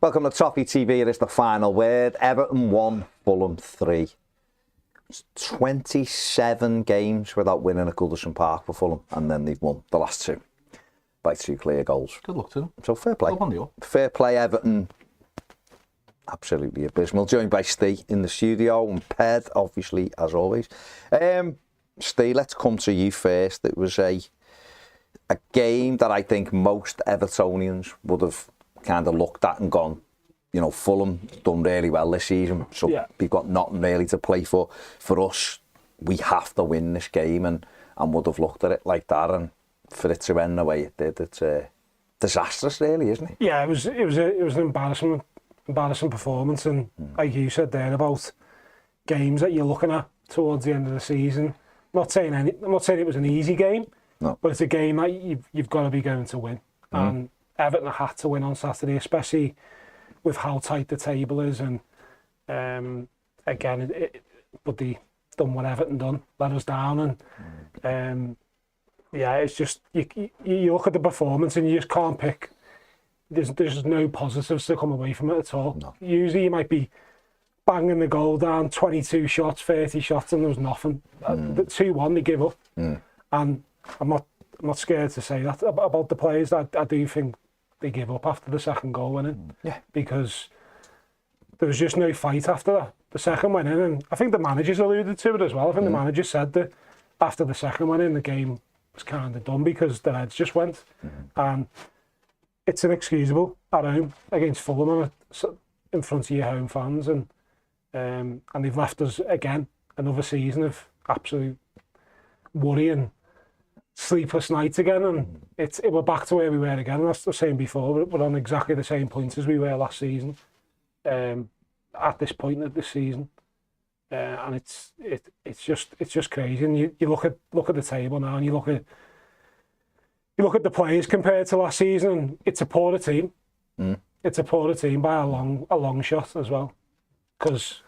Welcome to Toffee TV. It is the final word. Everton 1, Fulham 3. It's 27 games without winning at Goodison Park for Fulham, and then they've won the last two by 2 clear goals. Good luck to them. So fair play. Fair play, Everton. Absolutely abysmal. Joined by Steve in the studio and Ped, obviously, as always. Steve, let's come to you first. It was a game that I think most Evertonians would have kind of looked at and gone, you know, Fulham done really well this season, so we've got nothing really to play for. For us, we have to win this game, and would have looked at it like that, and for it to end the way it did, it's disastrous, really, isn't it? Yeah, it was an embarrassing performance, and like you said there about games that you're looking at towards the end of the season. I'm not saying it was an easy game, no, but it's a game that you've got to be going to win, and Everton had to win on Saturday, especially with how tight the table is, and again, but they done what Everton done, let us down, and it's just you look at the performance and you just can't pick. There's no positives to come away from it at all. No. Usually you might be banging the goal down, 22 shots, 30 shots, and there was nothing. The 2-1 they give up, and I'm not scared to say that about the players. I do think they give up after the second goal winning, because there was just no fight after that. The second went in, and I think the managers alluded to it as well. I think the manager said that after the second went in, the game was kind of done because the heads just went. And it's inexcusable at home against Fulham in front of your home fans, and they've left us again another season of absolute worry and sleepless nights again, and we're back to where we were again. And that's the same before. We're on exactly the same points as we were last season. At this point of the season, and it's just crazy. And you look at the table now, and you look at the players compared to last season, and it's a poorer team. It's a poorer team by a long shot as well. Because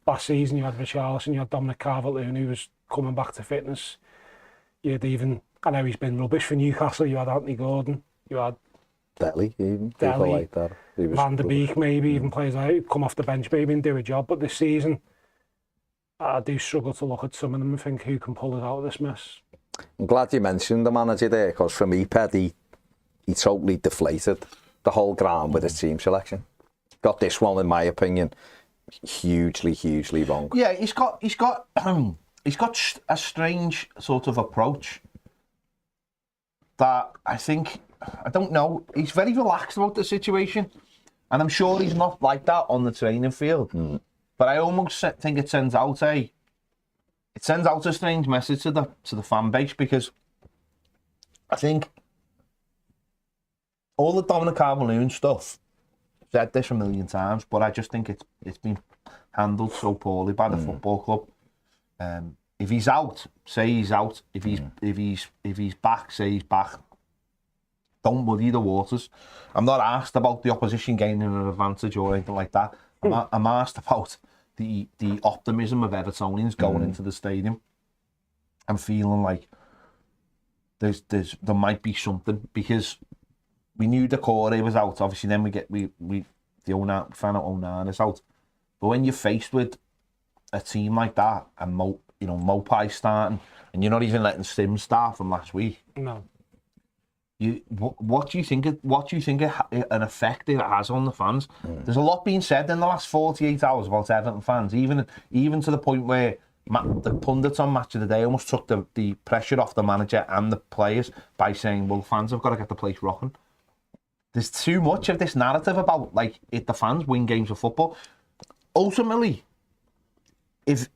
last season you had Richarlison, you had Dominic Calvert-Lewin, who was coming back to fitness. You had even, I know he's been rubbish for Newcastle, you had Anthony Gordon, you had Delhi, even people like that. Van der Beek, maybe even players like that, come off the bench maybe and do a job. But this season, I do struggle to look at some of them and think who can pull it out of this mess. I'm glad you mentioned the manager there, because for me, Ped, he totally deflated the whole ground with his team selection. Got this one, in my opinion, hugely wrong. Yeah, he's got a strange sort of approach that I think, I don't know, he's very relaxed about the situation, and I'm sure he's not like that on the training field. But I almost think it sends out a strange message to the fan base, because I think all the Dominic Calvert-Lewin stuff, I've said this a million times, but I just think it's been handled so poorly by the football club. If he's out, say he's out. If he's back, say he's back. Don't muddy the waters. I'm not asked about the opposition gaining an advantage or anything like that. I'm asked about the optimism of Evertonians going into the stadium. I'm feeling like there might be something, because we knew the core was out. Obviously, then we found out Onana is out. But when you're faced with a team like that, and Mopai starting, and you're not even letting Sim start from last week. No. What do you think? An effect it has on the fans? There's a lot being said in the last 48 hours about Everton fans, even to the point where the pundits on Match of the Day almost took the pressure off the manager and the players by saying, "Well, fans have got to get the place rocking." There's too much of this narrative about if the fans win games of football. Ultimately, if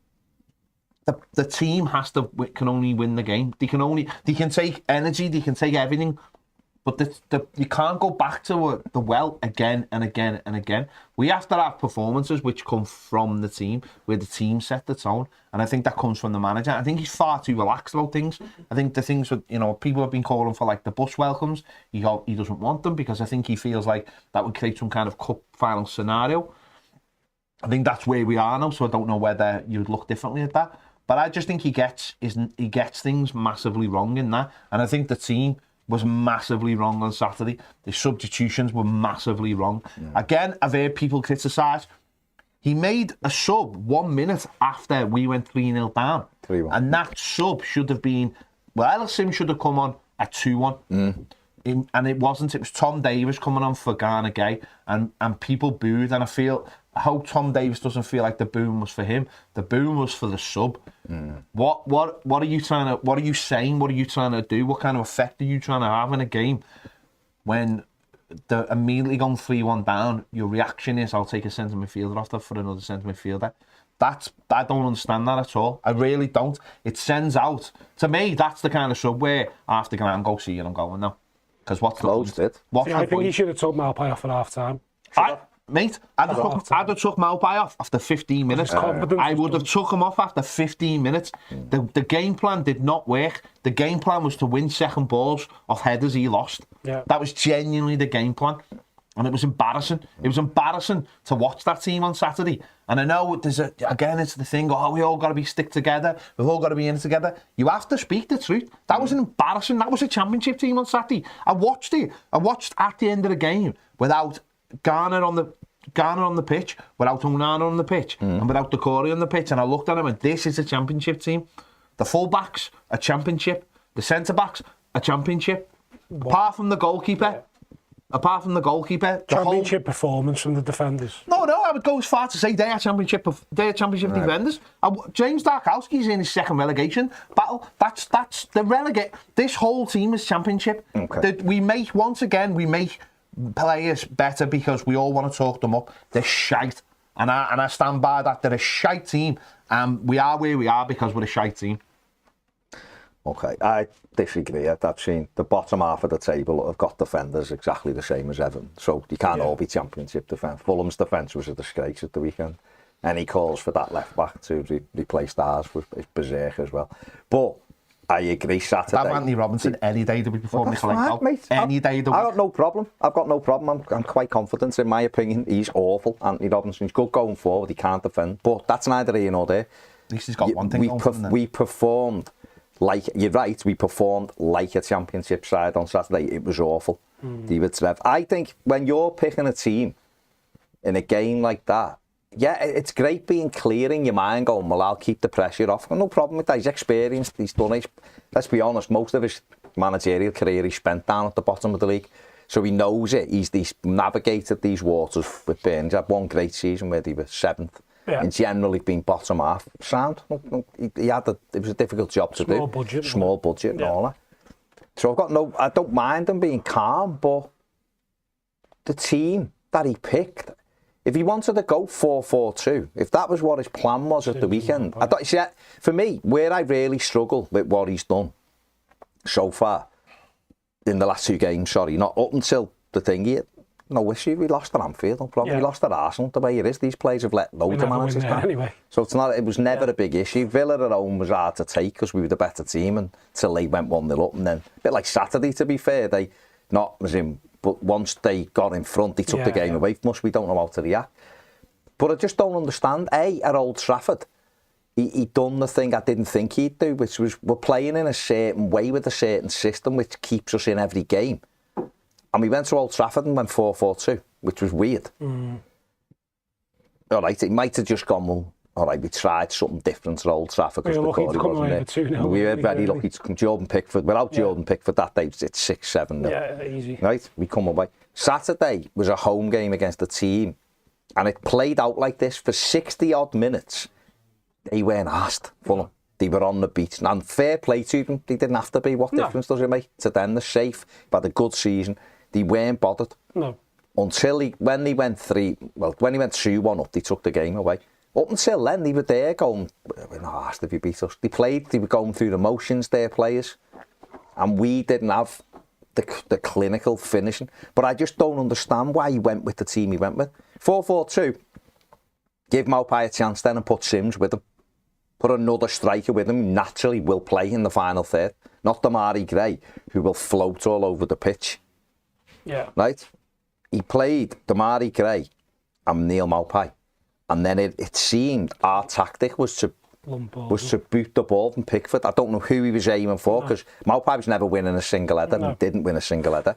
the team can only win the game, they can take energy, they can take everything, but you can't go back to the well again and again and again. We have to have performances which come from the team, where the team set the tone, and I think that comes from the manager. I think he's far too relaxed about things. I think the things with, people have been calling for the bus welcomes. He doesn't want them, because I think he feels like that would create some kind of cup final scenario. I think that's where we are now, so I don't know whether you'd look differently at that. But I just think he gets things massively wrong in that. And I think the team, was massively wrong on Saturday. The substitutions were massively wrong. Again, I've heard people criticise. He made a sub 1 minute after we went 3-0 down. 3-1. And that sub should have been, well, Sim should have come on at 2-1. And it wasn't. It was Tom Davis coming on for Garner Gay. And people booed. And I hope Tom Davis doesn't feel like the boom was for him. The boom was for the sub. What are you saying? What are you trying to do? What kind of effect are you trying to have in a game when they're immediately going 3-1 down? Your reaction is, I'll take a centre midfielder off there for another centre midfielder. I don't understand that at all. I really don't. It sends out, to me, that's the kind of sub where after the game, go see you, I'm going now. Because what's Closed the point? I think he should have took Malpai off at half time. Mate, I'd have took Malpai off after 15 minutes. I would have took him off after 15 minutes. The game plan did not work. The game plan was to win second balls off headers he lost. Yeah. That was genuinely the game plan. And it was embarrassing. It was embarrassing to watch that team on Saturday. And I know it's the thing, we all got to be stick together. We've all got to be in it together. You have to speak the truth. That was embarrassing. That was a championship team on Saturday. I watched it. I watched at the end of the game without Garner on the pitch, without Onana on the pitch, and without Decore on the pitch. And I looked at him and this is a championship team. The full-backs, a championship. The centre-backs, a championship. Apart from the goalkeeper. Championship performance from the defenders. No, I would go as far to say they are championship defenders. James Darkowski's in his second relegation battle. That's the relegate. This whole team is championship. Okay. We make players better because we all want to talk them up. They're shite, and I stand by that. They're a shite team, and we are where we are because we're a shite team. Okay, I disagree. I've seen the bottom half of the table have got defenders exactly the same as Everton, so you can't all be championship defence. Fulham's defence was a disgrace at the weekend. Any calls for that left back to replace ours was berserk as well. But I agree. Saturday. Have Anthony Robinson any day to be performing mate. Any day. I've got no problem. I'm quite confident. In my opinion, he's awful. Anthony Robinson. He's good going forward. He can't defend. But that's neither here nor there. At least he's got one thing going. We performed. You're right, we performed like a championship side on Saturday. It was awful. I think when you're picking a team in a game like that, yeah, it's great being clear in your mind, going, well, I'll keep the pressure off. I've no problem with that. He's experienced, he's done it. Let's be honest, most of his managerial career he spent down at the bottom of the league. So he knows it. He's navigated these waters with Burns. He had one great season where they were 7th. Yeah. And generally been bottom half. Sound. It was a difficult job to do. Small budget and all that. So I don't mind him being calm, but the team that he picked, if he wanted to go 4-4-2, if that was what his plan was at the weekend, for me, where I really struggle with what he's done so far in the last 2 games, not up until the thing here. No issue. We lost at Anfield, no problem. We lost at Arsenal. The way it is, these players have let loads of managers down. Anyway. So it was never a big issue. Villa at home was hard to take because we were the better team until they went 1-0 up. And then, a bit like Saturday, to be fair, but once they got in front, they took the game away from us. We don't know how to react. But I just don't understand. At Old Trafford, he done the thing I didn't think he'd do, which was we're playing in a certain way with a certain system which keeps us in every game. And we went to Old Trafford and went 4-4-2, which was weird. All right, it might have just gone, well, all right, we tried something different at Old Trafford because the Corey wasn't there. We were very lucky to come. Jordan Pickford, without Jordan Pickford that day, it's 6-7. Yeah, easy. Right, we come away. Saturday was a home game against a team, and it played out like this for 60-odd minutes. They weren't asked, Fulham. They were on the beach. And fair play to them, they didn't have to be. What difference does it make? To them, they're safe, but a good season. They weren't bothered. No. Until when he went 2-1 up, they took the game away. Up until then, they were there going, we're not asked if you beat us. They were going through the motions, their players. And we didn't have the clinical finishing. But I just don't understand why he went with the team he went with. 4-4-2, give Maupay a chance then and put Sims with him. Put another striker with him who naturally will play in the final third. Not Damari Gray, who will float all over the pitch. Yeah. Right? He played Damari Gray and Neil Maupay. And then it seemed our tactic was to was to boot the ball from Pickford. I don't know who he was aiming for, because Maupay was never winning a single header, and he didn't win a single header.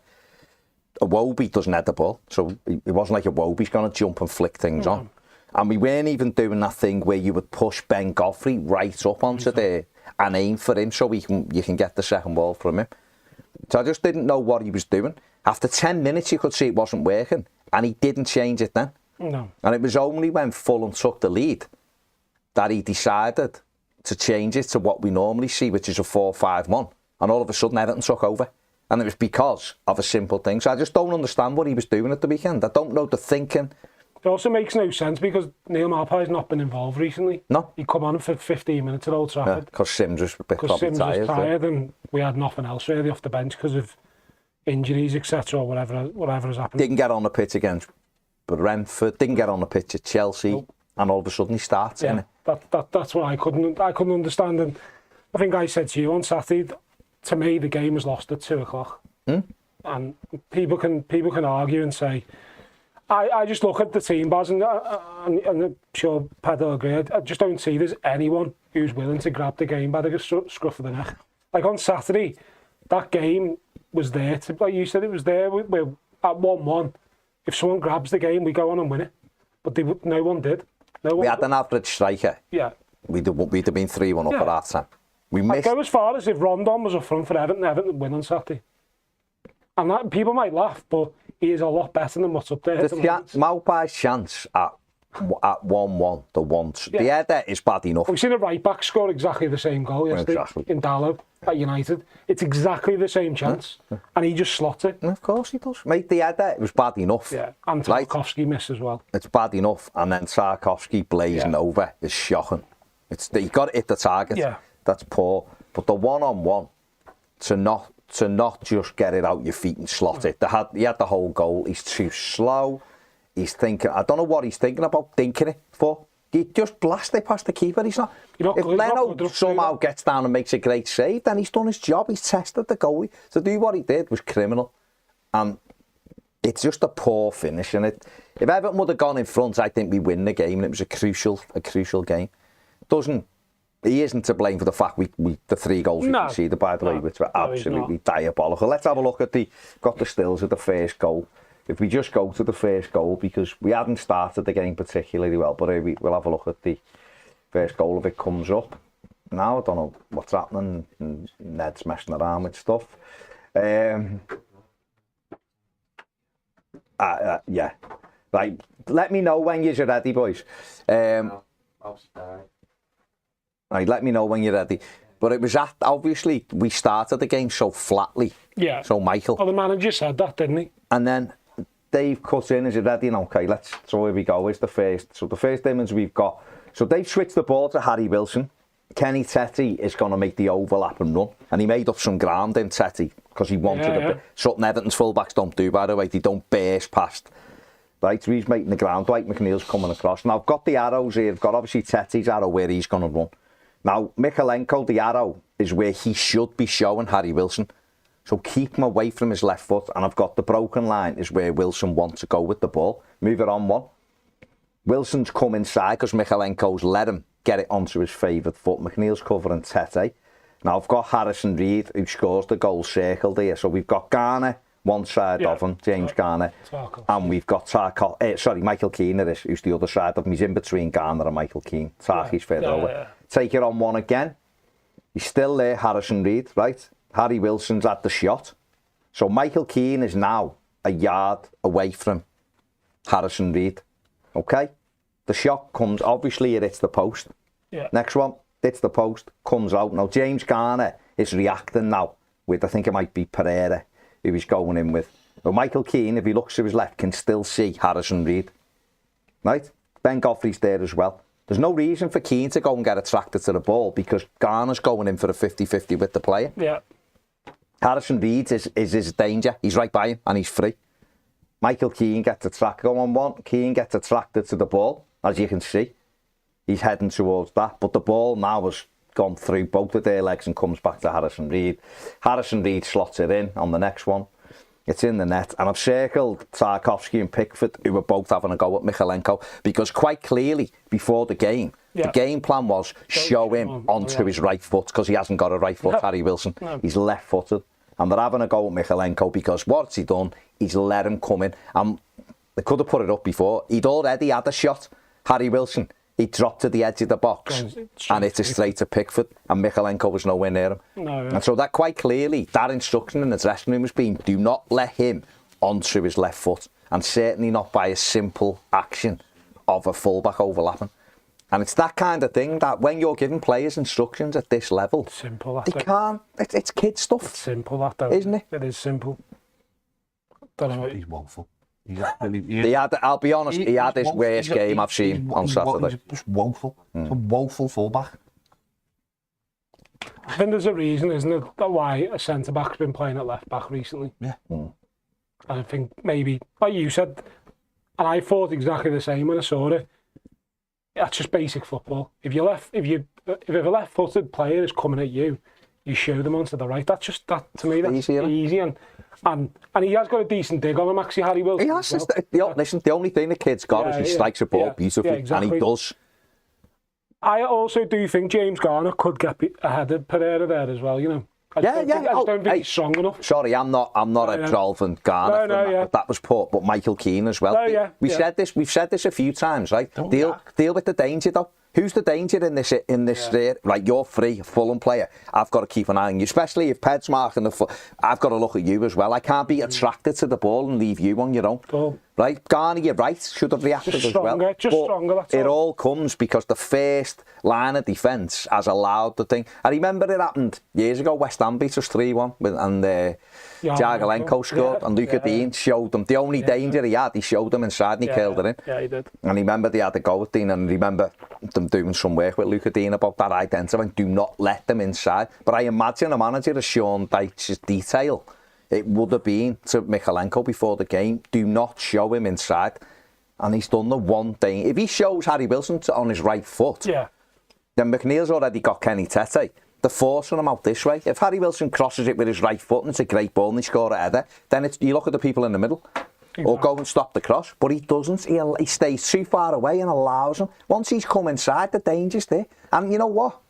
Iwobi doesn't head the ball, so it wasn't like Iwobi's going to jump and flick things on. And we weren't even doing that thing where you would push Ben Godfrey right up onto there and aim for him so you can get the second ball from him. So I just didn't know what he was doing. After 10 minutes, you could see it wasn't working, and he didn't change it then. No. And it was only when Fulham took the lead that he decided to change it to what we normally see, which is a 4-5-1. And all of a sudden, Everton took over. And it was because of a simple thing. So I just don't understand what he was doing at the weekend. I don't know the thinking. It also makes no sense because Neil Maupay's not been involved recently. No. He come on for 15 minutes at Old Trafford. Because Sims was a bit Because Sims tired. was tired and we had nothing else really off the bench because of injuries, etc., or whatever has happened. Didn't get on the pitch against Brentford, didn't get on the pitch at Chelsea, and all of a sudden he starts in it. That's what I couldn't understand. And I think I said to you on Saturday, to me the game was lost at 2:00. And people can argue and say, I just look at the team, Baz, and I'm sure Ped will agree, I just don't see there's anyone who's willing to grab the game by the scruff of the neck. Like on Saturday, that game was there, like you said, it was there. We're at 1-1. If someone grabs the game, we go on and win it. But no one did. We had an average striker. Yeah. We'd have been 3-1 up at that time. We missed. I'd go as far as if Rondon was up front for Everton would win on Saturday. And that, people might laugh, but he is a lot better than what's up there. Maupay's chance at 1-1, the header is bad enough. We've seen a right back score exactly the same goal yesterday in Dallow at United. It's exactly the same chance, and he just slots it. Of course he does. Mate, the header, it was bad enough. Yeah, and Tarkowski missed as well. It's bad enough, and then Tarkowski blazing over is shocking. He got it hit the target. Yeah. That's poor. But the one-on-one, to not just get it out your feet and slot it. He had the whole goal. He's too slow. He's thinking, I don't know what he's thinking about dinking it for. He just blast it past the keeper. He's not. If Leno somehow gets down and makes a great save, then he's done his job. He's tested the goalie. To do what he did was criminal. And it's just a poor finish. And if Everton would have gone in front, I think we win the game. And it was a crucial game. He isn't to blame for the fact we the 3 goals we conceded, by the way, which were absolutely diabolical. Let's have a look at got the stills of the first goal. If we just go to the first goal, because we hadn't started the game particularly well, but we'll have a look at the first goal if it comes up. Now, I don't know what's happening. Ned's messing around with stuff. Yeah. Right, let me know when you're ready, boys. Right, let me know when you're ready. But it was obviously, we started the game so flatly. Yeah. So Michael. Well, the manager said that, didn't he? And then Dave cut in, is it ready? And okay, so here we go. Here's the first. So the first image we've got. So they've switched the ball to Harry Wilson. Kenny Tete is going to make the overlap and run. And he made up some ground in Tete because he wanted something Everton's fullbacks don't do, by the way. They don't burst past. Right, so he's making the ground. Dwight McNeil's coming across. Now, I've got the arrows here. I've got obviously Tete's arrow where he's going to run. Now, Mikalenko, the arrow, is where he should be showing Harry Wilson. So keep him away from his left foot. And I've got the broken line is where Wilson wants to go with the ball. Move it on one. Wilson's come inside because Mikalenko's let him get it onto his favoured foot. McNeil's covering Tete. Now, I've got Harrison Reed, who scores the goal circled here. So we've got Garner, one side of him, James Garner. And we've got Michael Keane, who's the other side of him. He's in between Garner and Michael Keane. Tarky's further over. Take it on one again. He's still there, Harrison Reed, right? Harry Wilson's at the shot. So Michael Keane is now a yard away from Harrison Reed. Okay? The shot comes, obviously it hits the post. Yeah. Next one, hits the post, comes out. Now James Garner is reacting now with, I think it might be Pereira, who he's going in with. But Michael Keane, if he looks to his left, can still see Harrison Reed. Right? Ben Godfrey's there as well. There's no reason for Keane to go and get attracted to the ball because Garner's going in for a 50-50 with the player. Yeah. Harrison Reed is his danger. He's right by him and he's free. Michael Keane gets attracted. Go on one. Keane gets attracted to the ball, as you can see. He's heading towards that. But the ball now has gone through both of their legs and comes back to Harrison Reed. Harrison Reed slots it in on the next one. It's in the net. And I've circled Tarkowski and Pickford, who were both having a go at Mikalenko, because quite clearly, before the game, The game plan was show him onto his right foot, because he hasn't got a right foot, Harry Wilson. He's left-footed. And they're having a go at Mykolenko because what's he done? He's let him come in. And they could have put it up before. He'd already had a shot, Harry Wilson. He dropped to the edge of the box and it's a straight to Pickford, and Mykolenko was nowhere near him. And so that quite clearly, that instruction in the dressing room has been, do not let him onto his left foot, and certainly not by a simple action of a fullback overlapping. And it's that kind of thing that when you're giving players instructions at this level, simple, they can't, it's kid stuff. It's simple, that though. Isn't it? It is simple. Don't know. He's woeful. I'll be honest, he had his worst game I've seen on Saturday. He's just woeful. It's a woeful fullback. I think there's a reason, isn't it, that why a centre-back's been playing at left-back recently. Yeah. And I think maybe, like you said, and I thought exactly the same when I saw it, that's just basic football. If a left-footed player is coming at you, you show them onto the right. That's just, that to me, that's easy. And he has got a decent dig on him, actually, Harry Wilson. He has. Listen, the only thing the kid's got is he strikes a ball beautifully, exactly. And he does. I also do think James Garner could get ahead of Pereira there as well, you know. I just don't think he's strong enough. Sorry, I'm not a Dolphin Garner fan, that was poor, but Michael Keane as well. We've said this a few times, right? Deal with the danger though. Who's the danger in this? Right, you're free, a Fulham player. I've got to keep an eye on you, especially if Ped's marking the foot. I've got to look at you as well. I can't be attracted to the ball and leave you on your own. Cool. Right, Garner, you're right, should have reacted as well. Stronger, that's it all comes because the first line of defence has allowed the thing. I remember it happened years ago. West Ham beat us 3-1 and Jarmolenko scored, and Luca Dean showed them the only danger he had. He showed them inside and he curled it in. Yeah, he did. And I remember they had a go at Dean, and I remember them doing some work with Luca Dean about that identifying. Do not let them inside. But I imagine a manager as Sean Dyche's detail, it would have been to Mykolenko before the game, do not show him inside. And he's done the one thing. If he shows Harry Wilson on his right foot, then McNeil's already got Kenny Tete. They're forcing him out this way. If Harry Wilson crosses it with his right foot and it's a great ball and they score a header, then you look at the people in the middle. Exactly. Or go and stop the cross. But he doesn't. He stays too far away and allows him. Once he's come inside, the danger's there. And you know what?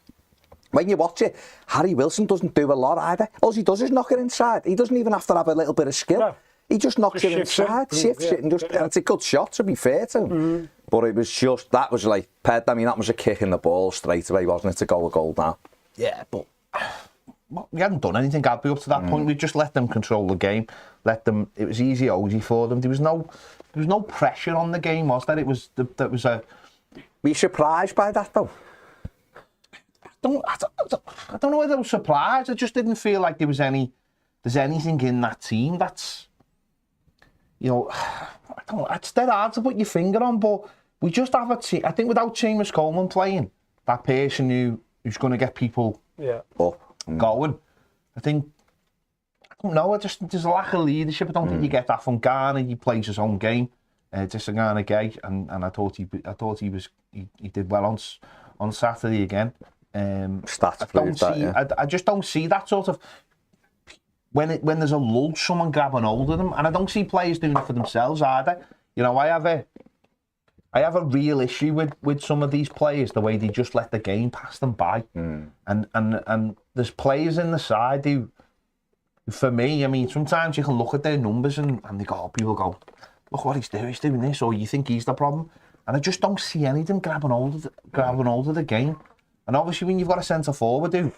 When you watch it, Harry Wilson doesn't do a lot either. All he does is knock it inside. He doesn't even have to have a little bit of skill. No. He just knocks it inside, shifts it, and it's a good shot, to be fair to him. But it was just, that was like, that was a kick in the ball straight away, wasn't it, to go a goal down? Yeah, but we hadn't done anything, had we, up to that point. We just let them control the game. It was easy for them. There was no pressure on the game, was there? Were you surprised by that, though? I don't know whether I was surprised. I just didn't feel like there's anything in that team that's, you know, it's dead hard to put your finger on, but we just have a team. I think without Seamus Coleman playing, that person who's going to get people up and going, I don't know, there's a lack of leadership. I don't think you get that from Garner. He plays his own game. Just a Garner guy, and I thought he did well on Saturday again. I just don't see that sort of when there's a lull, someone grabbing hold of them, and I don't see players doing it for themselves either. You know, I have a real issue with some of these players, the way they just let the game pass them by, and there's players in the side who, for me, I mean, sometimes you can look at their numbers and people go, look what he's doing this, or you think he's the problem, and I just don't see any of them grabbing hold of the game. And obviously, when you've got a centre forward who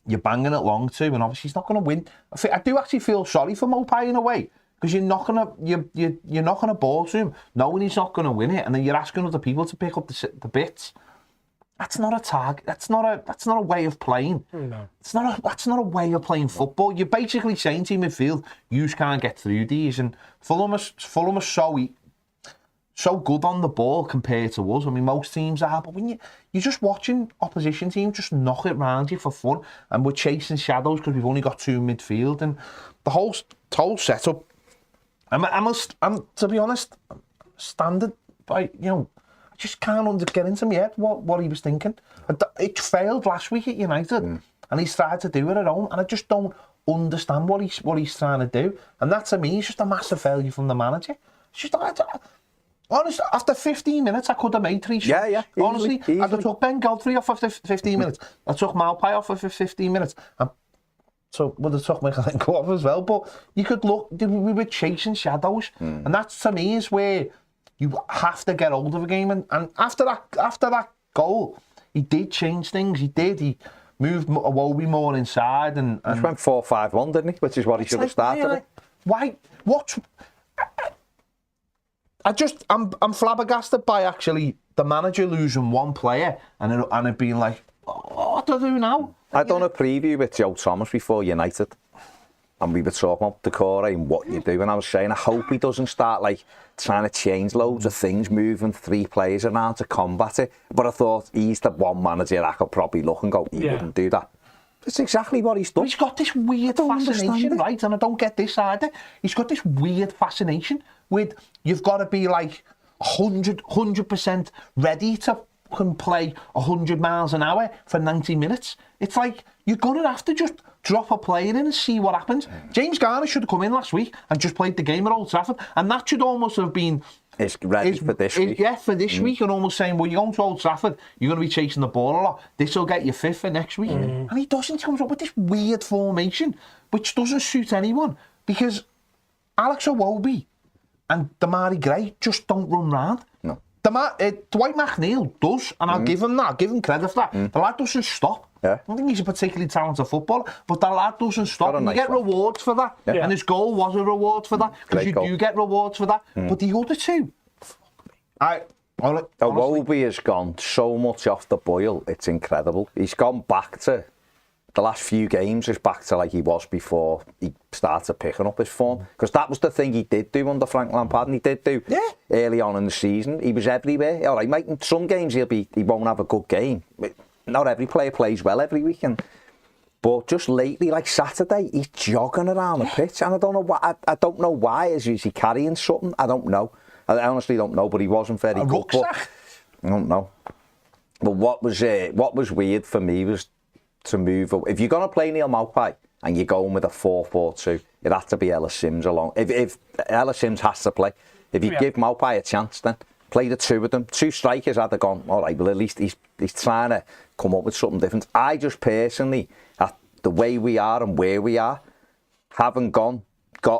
you're banging it long to, and obviously he's not going to win. I do actually feel sorry for Mopai in a way, because you're knocking a ball to him, knowing he's not going to win it, and then you're asking other people to pick up the bits. That's not a target. That's not a way of playing. No. That's not a way of playing football. You're basically saying to midfield, you can't get through these, and Fulham are so good on the ball compared to us. I mean, most teams are, but when you're just watching opposition teams just knock it round you for fun, and we're chasing shadows because we've only got two midfield, and the whole setup. I'm to be honest, standard by, you know, I just can't get into my head what he was thinking. It failed last week at United, and he's tried to do it at home, and I just don't understand what he's trying to do. And that to me is just a massive failure from the manager. It's just Honestly, after 15 minutes, I could have made 3 shots. Yeah, honestly, easily. I took Ben Godfrey off after 15 minutes. I took Malpai off after 15 minutes. And so would have took Michaelenko off as well. But you could look, we were chasing shadows. And that, to me, is where you have to get hold of a game. And after that goal, he did change things. He moved Iwobi more inside. And He went 4-5-1, didn't he? Which is what he should have started. Why? What? I'm flabbergasted by actually the manager losing one player and it being like, oh, what do I do now? I done a preview with Joe Thomas before United, and we were talking about Decore and what you do, and I was saying I hope he doesn't start like trying to change loads of things, moving 3 players around to combat it. But I thought he's the one manager I could probably look and go, he wouldn't do that. That's exactly what he's done. He's got this weird fascination, right? And I don't get this either. He's got this weird fascination with you've got to be like 100% ready to play 100 miles an hour for 90 minutes. It's like you're going to have to just drop a player in and see what happens. James Garner should have come in last week and just played the game at Old Trafford, and that should almost have been for this week. Yeah, for this week, and almost saying, well, you're going to Old Trafford, you're going to be chasing the ball a lot. This will get you 5th for next week. And he doesn't. He comes up with this weird formation, which doesn't suit anyone, because Alex Iwobi and Damari Gray just don't run round. No. Dwight McNeil does, and I'll give him that. I'll give him credit for that. The lad doesn't stop. Yeah. I don't think he's a particularly talented footballer, but the lad doesn't stop. And you get rewards for that. Yeah. And his goal was a reward for that, because you do get rewards for that. But the other two, Iwobi has gone so much off the boil, it's incredible. He's gone back to the last few games, is back to like he was before he started picking up his form. Because that was the thing he did do under Frank Lampard, and he did do early on in the season. He was everywhere. All right, mate, in some games he won't have a good game. Not every player plays well every weekend. But just lately, like Saturday, he's jogging around the pitch, and I don't know why. I don't know why. Is he carrying something? I don't know. I honestly don't know. But he wasn't very good. Rucksack? I don't know. But what was weird for me was to move. If you're gonna play Neil Maupay and you're going with a 4-4-2, it had to be Ellis Sims along. If Ellis Sims has to play, if you give Maupay a chance, then play the 2 of them. 2 strikers had to gone. All right, well at least he's trying to come up with something different. I just personally, at the way we are and where we are, haven't got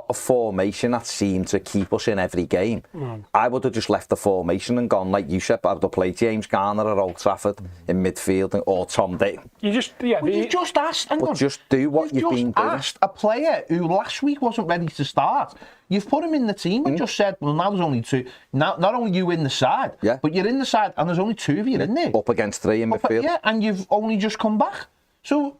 a formation that seemed to keep us in every game. I would have just left the formation and gone, like you said, I would have played James Garner at Old Trafford in midfield, or Tom Day. You just asked, but just do what you've been doing. Asked a player who last week wasn't ready to start. You've put him in the team and just said, well, now there's only 2. Now, not only you in the side, but you're in the side, and there's only 2 of you in there. Up against 3 in midfield. Yeah, and you've only just come back. So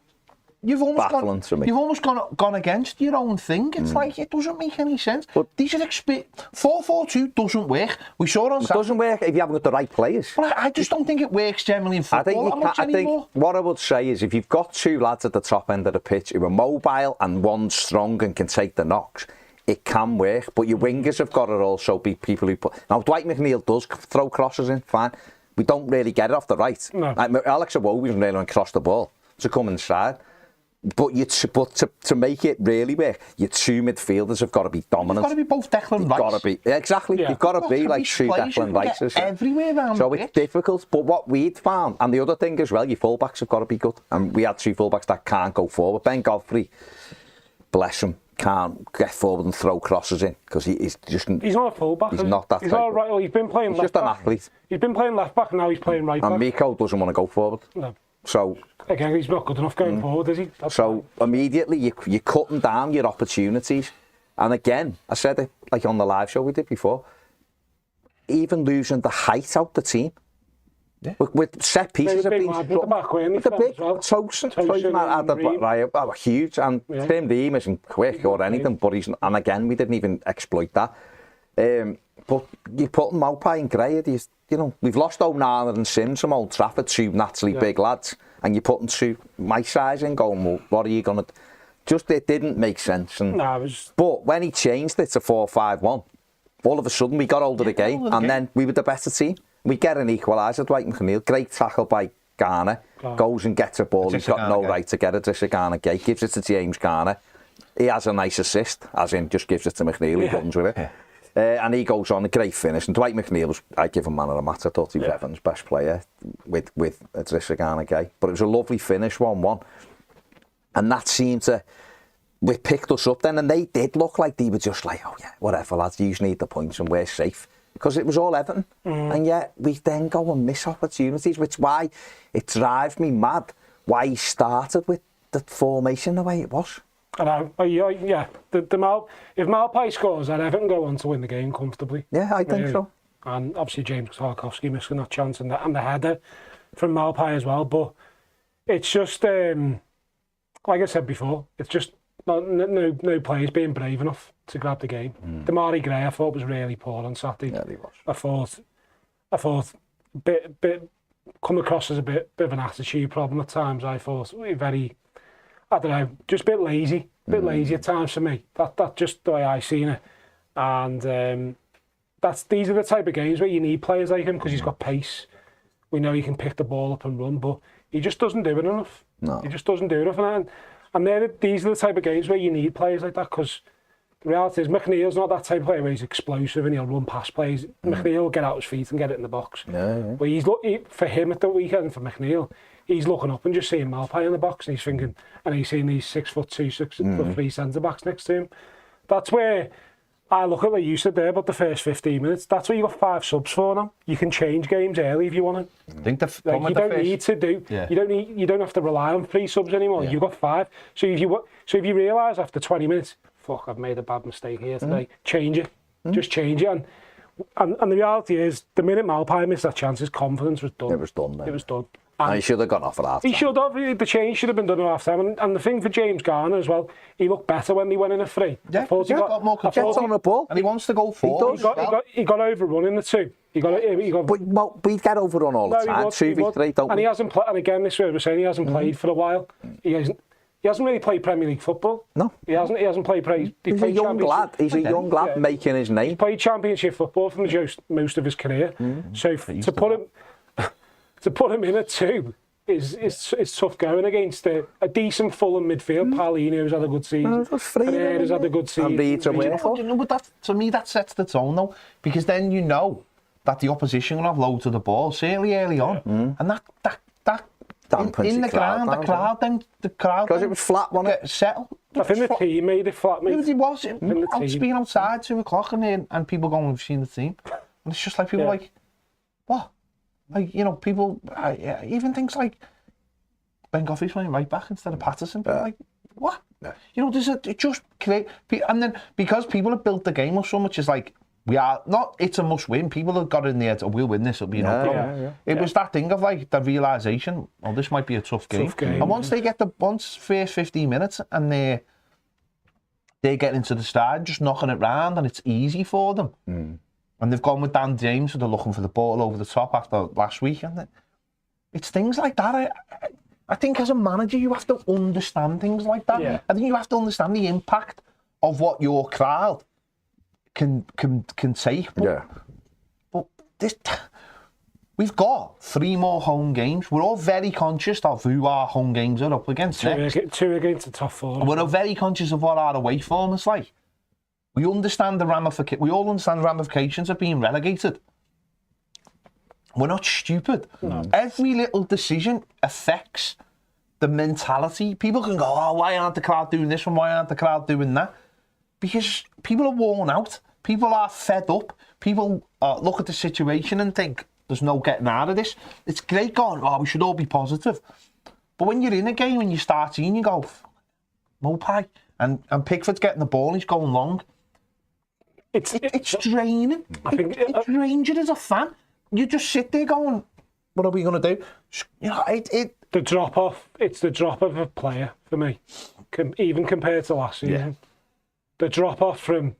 you've almost gone against your own thing. It's like, it doesn't make any sense. But these are 4-4-2 doesn't work. We saw it on Saturday. It doesn't work if you haven't got the right players. But I just don't think it works generally in football. I think what I would say is, if you've got 2 lads at the top end of the pitch who are mobile and one's strong and can take the knocks, it can work. But your wingers have got to also be people who put. Now Dwight McNeil does throw crosses in, fine. We don't really get it off the right. No. Like, Alex Iwobi doesn't really cross the ball to come inside. But to make it really work, your 2 midfielders have got to be dominant. They've got to be both Declan Rice. Got to be exactly. You've got to be like 2 Declan Rices. Everywhere around. So it's difficult. But what we'd found, and the other thing as well, your fullbacks have got to be good. And we had 2 fullbacks that can't go forward. Ben Godfrey, bless him, can't get forward and throw crosses in, because he's not a fullback. He's not that. He's all right. Well, he's been playing left back. He's just an athlete. He's been playing left back, and now he's playing right back. And Miko doesn't want to go forward. No. So again, he's not good enough going forward, is he? So immediately you're cutting down your opportunities. And again, I said it like on the live show we did before, even losing the height out the team. Yeah. With set pieces have been the big Tosin huge, and Tim Ream isn't quick or anything, but he's, and again we didn't even exploit that. But you're putting Maupay and Gray, you know, we've lost O'Neill and Sims from Old Trafford, 2 naturally big lads, and you're putting 2 my size in, going, well, what are you going to... Just, it didn't make sense. And, but when he changed it to 4-5-1, all of a sudden we got hold of the game, and then we were the better team. We get an equaliser, Dwight McNeil, great tackle by Garner, goes and gets a ball, he's got no right to get it, to Garner Gate, gives it to James Garner. He has a nice assist, as in just gives it to McNeil, he runs with it. And he goes on a great finish. And Dwight McNeil was, I give him man of the match. I thought he was Everton's best player with Idrissa Gana Gueye. But it was a lovely finish, 1-1. And that seemed to, we picked us up then, and they did look like they were just like, oh yeah, whatever lads, you just need the points and we're safe. Because it was all Everton. And yet we then go and miss opportunities, which why it drives me mad why he started with the formation the way it was. I know. Yeah. If Malpai scores, then Everton go on to win the game comfortably. Yeah, I think so. And obviously James Tarkowski missing that chance and the header from Malpai as well. But it's just, like I said before, it's just no players being brave enough to grab the game. Damari Gray, I thought, was really poor on Saturday. Yeah, he was. I thought bit come across as a bit of an attitude problem at times. I thought very, I don't know, just a bit lazy at times for me. That's just the way I seen it. And these are the type of games where you need players like him because he's got pace. We know he can pick the ball up and run, but he just doesn't do it enough. No. He just doesn't do it enough. And these are the type of games where you need players like that, because the reality is McNeil's not that type of player where he's explosive and he'll run past plays. McNeil will get out his feet and get it in the box. Yeah. But for him at the weekend, for McNeil, he's looking up and just seeing Malpai in the box and he's thinking, and he's seeing these 6'2", 6'3" centre-backs next to him. That's where I look at what you said there about the first 15 minutes. That's where you got 5 subs for now. You can change games early if you want to. I think you don't need to do. Yeah. You don't have to rely on 3 subs anymore. Yeah. You've got 5. So if you realise after 20 minutes, fuck, I've made a bad mistake here today. Change it. Just change it. And the reality is, the minute Malpai missed that chance, his confidence was done. It was done. Then. It was done. And he should have gone off at half time. He should have. The change should have been done at half time. And the thing for James Garner as well, he looked better when he went in a free. Yeah, he got more control on the ball. And he wants to go forward. He got overrun in the 2. But we'd get overrun all the time. 2v3, don't we? And he hasn't played, and again, this is what we're saying, he hasn't played for a while. He hasn't really played Premier League football. No. He hasn't played He's a young lad. He's a young lad making his name. He's played Championship football for most of his career. So to put him in at 2 is tough going against a decent Fulham midfield. Paulino's had a good season. Pereira's had a good season. But to me, that sets the tone though, because then you know that the opposition will have loads of the ball, certainly early on, and that in the crowd, because it was flat, wasn't it? Settled. I think the team made it flat. It was. Being outside 2 o'clock and people going, "We've seen the team," and it's just like people like, what? Like, you know, people, even things like Ben Goffey's playing right back instead of Patterson. Like, what? Yeah. You know, it just create, and then because people have built the game up so much, it's like, it's a must win. People have got in there to, we'll win this, it'll be no problem. It was that thing of like the realisation, oh, this might be a tough game. And once they get once first 15 minutes and they're getting into the start, just knocking it round, and it's easy for them. And they've gone with Dan James, so they're looking for the ball over the top after last week. And it's things like that. I think as a manager, you have to understand things like that. Yeah. I think you have to understand the impact of what your crowd can take. But we've got 3 more home games. We're all very conscious of who our home games are up against. 2 against the top 4. And we're very conscious of what our away form is like. We understand we all understand the ramifications of being relegated. We're not stupid. No. Every little decision affects the mentality. People can go, oh, why aren't the crowd doing this and why aren't the crowd doing that? Because people are worn out. People are fed up. People look at the situation and think, there's no getting out of this. It's great going, oh, we should all be positive. But when you're in a game and you start seeing, you go, Mopai, and Pickford's getting the ball and he's going long. It's draining. It's draining as a fan. You just sit there going, what are we going to do? You know, the drop off. It's the drop of a player for me, even compared to last season. Yeah. The drop off from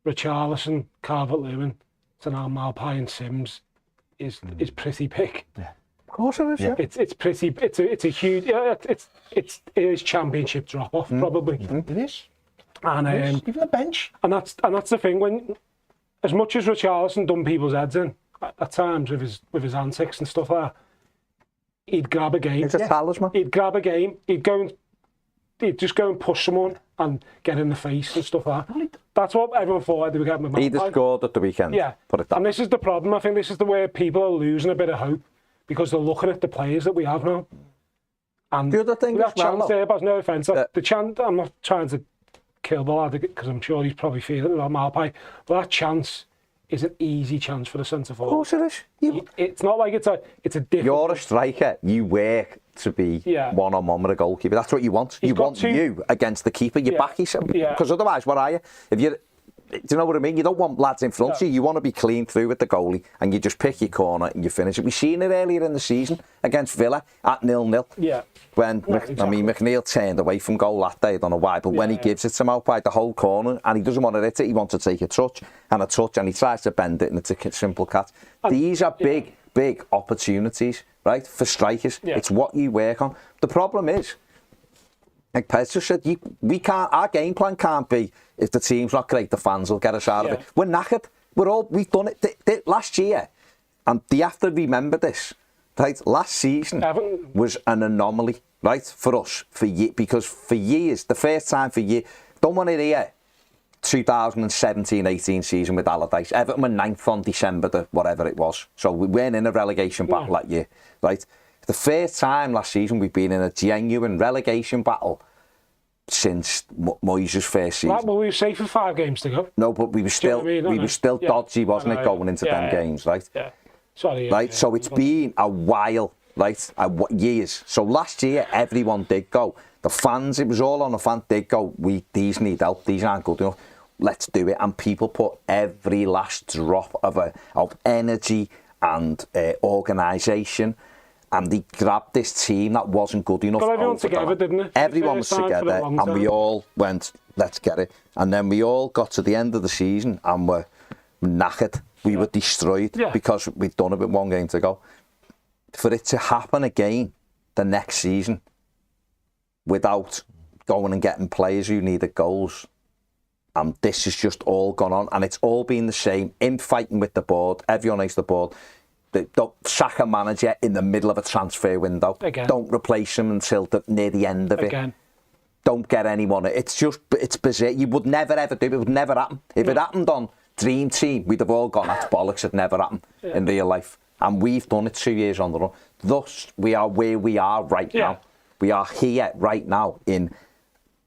Richarlison, Calvert-Lewin to now Malpai and Sims is pretty big. Yeah. Of course it is. Yeah. It's pretty. It's a huge. It is championship drop off probably. It is. And even the bench. And that's the thing, when as much as Richarlison done people's heads in at times with his antics and stuff like that, he'd grab a game. It's a talisman. He'd grab a game. He'd go and he'd just go and push someone and get in the face and stuff like that. That's what everyone thought they were getting with He just scored at the weekend. Yeah, Put it that and this is the problem. I think this is the way people are losing a bit of hope because they're looking at the players that we have now. And the other thing that as well, chance there, but no offence, the chance, I'm not trying to kill the lad because I'm sure he's probably feeling it about Malpai, but that chance is an easy chance for the centre forward. Of course it is. It's not like it's a different... You're a striker. You work to be one-on-one with a goalkeeper. That's what you want. You want you against the keeper. You back yourself. Because otherwise, what are you? If you, do you know what I mean? You don't want lads in front of you. You want to be clean through with the goalie and you just pick your corner and you finish it. We've seen it earlier in the season against Villa at 0-0. Yeah. When, I mean, McNeil turned away from goal that day, I don't know why, but when he gives it to Malpai, the whole corner, and he doesn't want to hit it, he wants to take a touch, and he tries to bend it, and it's a simple catch. These are big opportunities, right, for strikers. It's what you work on. The problem is, like Pez just said, we can't. Our game plan can't be if the team's not great, the fans will get us out of it. We're knackered. We've done it last year, and they have to remember this. Right, last season was an anomaly, right, for us, because for years, the first time for years, don't want to hear 2017-18 season with Allardyce. Everton were 9th on December, whatever it was. So we weren't in a relegation battle that year, right? The first time last season we've been in a genuine relegation battle since Moyes' first season. Well, we were safe for 5 games to go. No, but we were still dodgy, wasn't it, going into them games, right? Yeah. Sorry. Right, so it's been a while, right? Years. So last year, everyone did go. The fans, it was all on the fans, did go. These need help. These aren't good enough. Let's do it. And people put every last drop of energy and organisation, and they grabbed this team that wasn't good enough. Got everyone together, didn't it? Everyone was together, and we all went, let's get it. And then we all got to the end of the season and were knackered. We were destroyed because we'd done it with 1 game to go. For it to happen again the next season without going and getting players who needed goals, and this has just all gone on, and it's all been the same, infighting with the board, everyone hates the board. Don't sack a manager in the middle of a transfer window. Again. Don't replace him until near the end of it. Don't get anyone. It's bizarre. You would never ever do it. It would never happen. If it happened on Dream Team, we'd have all gone, that's bollocks, it never happened in real life. And we've done it 2 years on the run. Thus, we are where we are right now. We are here right now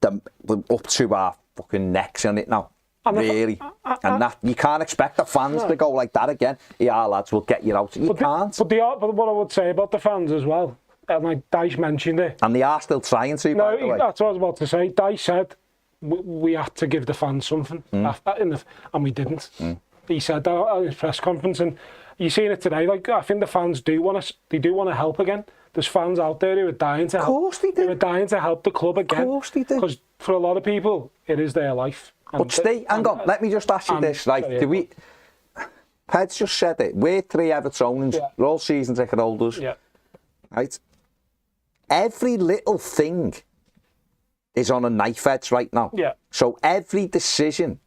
up to our fucking necks on it now. Really. And that you can't expect the fans to go like that again. Yeah, lads, we'll get you out. You can't. But what I would say about the fans as well, and like Dice mentioned it. And they are still trying to, by the way. That's what I was about to say. Dice said we had to give the fans something, and we didn't. He said that at his press conference, and you're seeing it today. Like, I think the fans do want to help again. There's fans out there who are dying to help. Of course they do. Who are dying to help the club again. Of course they do. Because for a lot of people, it is their life. But Steve, hang on, let me just ask you this, right? Ped's just said it. We're 3 Evertonians. We're all season ticket holders. Yeah. Right? Every little thing is on a knife edge right now. Yeah. So every decision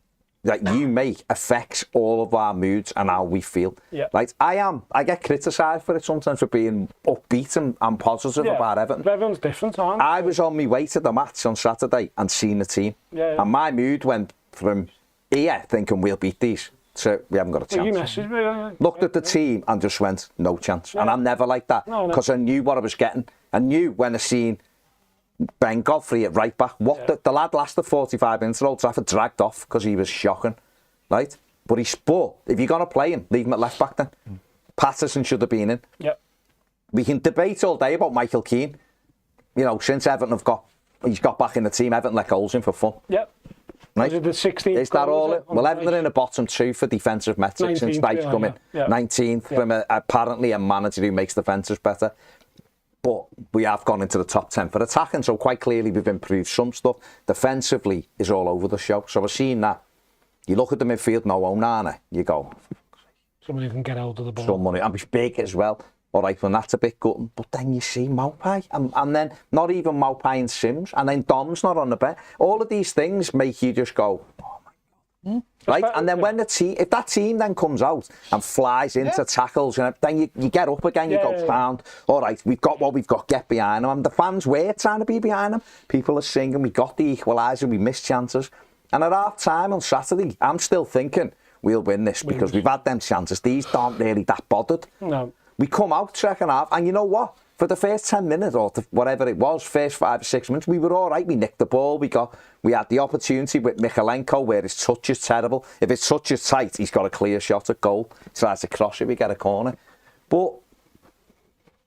that you make affects all of our moods and how we feel. Yeah. Right? I get criticised for it sometimes for being upbeat and positive about Everton. But everyone's different, aren't they? I was on my way to the match on Saturday and seen the team. And my mood went from here thinking we'll beat these to we haven't got a chance. Well, you messaged me. Looked at the team and just went, no chance. And I'm never like that because I knew what I was getting. I knew when I seen Ben Godfrey at right back. The lad lasted 45 minutes at Old Trafford, dragged off because he was shocking, right? But if you're going to play him, leave him at left back then. Patterson should have been in. Yep. We can debate all day about Michael Keane. You know, since Everton he's got back in the team, Everton let goals in for fun. Yep. Right? Is that all? Well, Everton are in the bottom 2 for defensive metrics since Dyche come in. 19th from apparently a manager who makes defences better. But we have gone into the top 10 for attacking, so quite clearly we've improved some stuff. Defensively is all over the show. So I've seen that. You look at the midfield, no Onana, you go, someone who can get out of the ball. Someone, and he's big as well. All right, well, that's a bit gutting. But then you see Maupay, and then not even Maupay and Sims, and then Dom's not on the bench. All of these things make you just go, oh my God. Right, and then when if that team then comes out and flies into tackles, then you get up again, you go down. All right, we've got what we've got, get behind them. And the fans were trying to be behind them. People are singing, we got the equaliser, we missed chances. And at half time on Saturday, I'm still thinking we'll win this because we've had them chances. These aren't really that bothered. No. We come out second half, and you know what? For the first 10 minutes or whatever it was, first 5 or 6 minutes, we were all right. We nicked the ball. We had the opportunity with Michalenko where his touch is terrible. If his touch is tight, he's got a clear shot at goal. He tries to cross it, we get a corner. But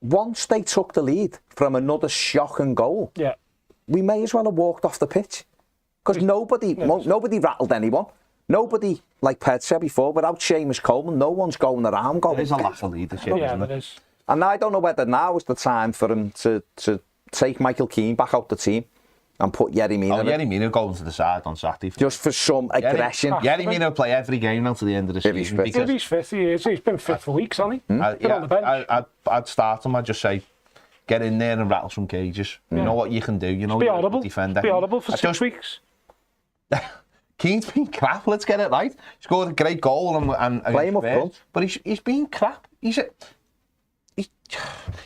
once they took the lead from another shocking goal, we may as well have walked off the pitch because nobody rattled anyone. Nobody, like Ped said before, without Seamus Coleman, no one's going around going. There's a lot of leadership, isn't there? And I don't know whether now is the time for him to take Michael Keane back out the team and put Yerry Mina. Oh, Yerry Mina going to the side on Saturday. Just for some aggression. Yerry Mina will play every game now to the end of the season. If he's fit, he is. He's been fit for weeks, hasn't he? Been on the bench. I'd start him. I'd just say, get in there and rattle some cages. You know what you can do. You know you're a defender. Be audible for 6 weeks. Keane's been crap. Let's get it right. He scored a great goal and play him up front. But he's been crap.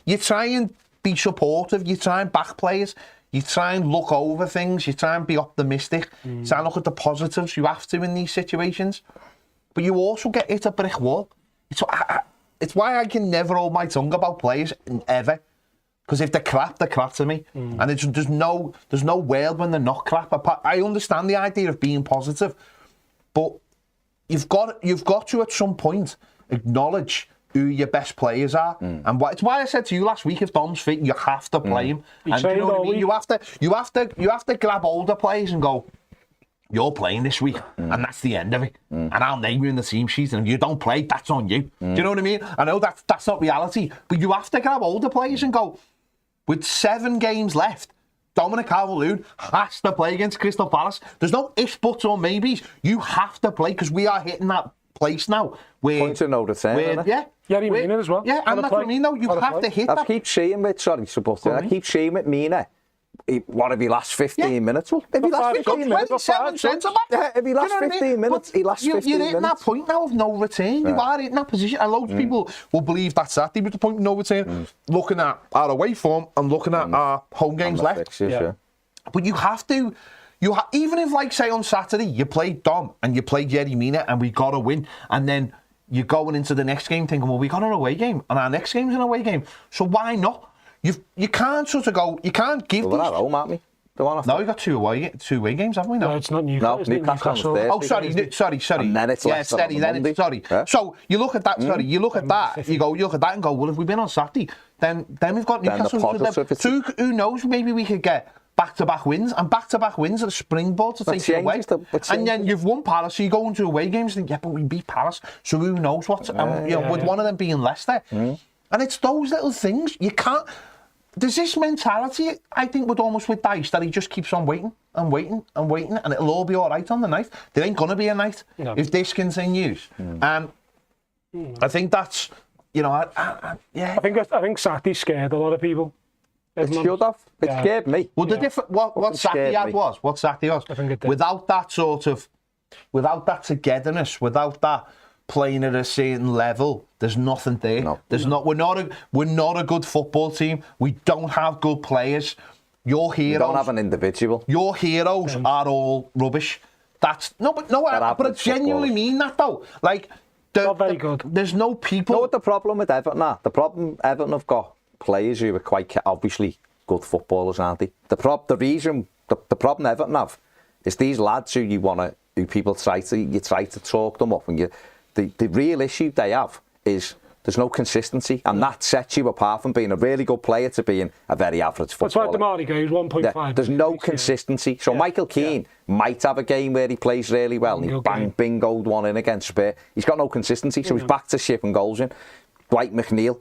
You try and be supportive. You try and back players. You try and look over things. You try and be optimistic. Try and look at the positives. You have to in these situations. But you also get hit a brick wall. It's why I can never hold my tongue about players ever. Because if they're crap to me. And there's no world when they're not crap. I understand the idea of being positive, but you've got to at some point acknowledge who your best players are. And it's why I said to you last week, if Dom's fit, you have to play him. And you know what I mean? You have to grab older players and go, you're playing this week, and that's the end of it. And I'll name you in the team sheet, and if you don't play, that's on you. Do you know what I mean? I know that's not reality, but you have to grab older players and go, with 7 games left, Dominic Calvert-Lewin has to play against Crystal Palace. There's no ifs, buts or maybes. You have to play because we are hitting that place now where... Point of no return, Yerry Mina as well. Yeah, and that's what I mean, though. You have to hit that. I keep saying I keep saying with Mina, what if he lasts 15 minutes? Well, if he lasts 15 minutes, if he lasts 15 minutes, he lasts 15 minutes. You're hitting that point now of no return. You are in that position. And loads of people will believe that's at the point of no return. Looking at our away form and looking at our home games left. Fixtures, But you have to... even if, like, say, on Saturday, you played Dom and you played Yerry Mina and we got a win, and then you're going into the next game thinking, well, we got an away game and our next game's an away game. So why not? You can't sort of go... You can't give these... We're at home, aren't we? No, we've got two away games, haven't we? No, it's not Newcastle. No, Newcastle. Oh, sorry. And then it's left steady. Sorry. Yeah? So you look at that. You look at that. You look at that and go, well, if we've been on Saturday, then we've got Newcastle. So who knows? Maybe we could get back-to-back wins, and back-to-back wins are a springboard to take it away. And then you've won Palace, so you go into away games and think, yeah, but we beat Palace, so who knows what? With one of them being Leicester. And it's those little things. You can't... There's this mentality, I think, with Dice, that he just keeps on waiting and waiting and waiting, and it'll all be all right on the night. There ain't going to be a night if this continues. And I think that's, I think Saturday scared a lot of people. It should have. It scared me. Well, the different what Saturday had was, I think it did. Without that togetherness, without that playing at a certain level, there's nothing there. No. We're not a good football team. We don't have good players. Your heroes. You don't have an individual. Your heroes are all rubbish. But I genuinely mean that though. Like, not very good. There's no people. You know what the problem with Everton are? The problem Everton have got players who are quite obviously good footballers, aren't they? The problem Everton have is these lads who people try to talk them up, and the real issue they have is there's no consistency, and that sets you apart from being a really good player to being a very average footballer. That's why Damari goes 1.5. There's no consistency. So Michael Keane might have a game where he plays really well and he bingoed one in against Spurs. He's got no consistency, so he's back to shipping goals in. Dwight McNeil.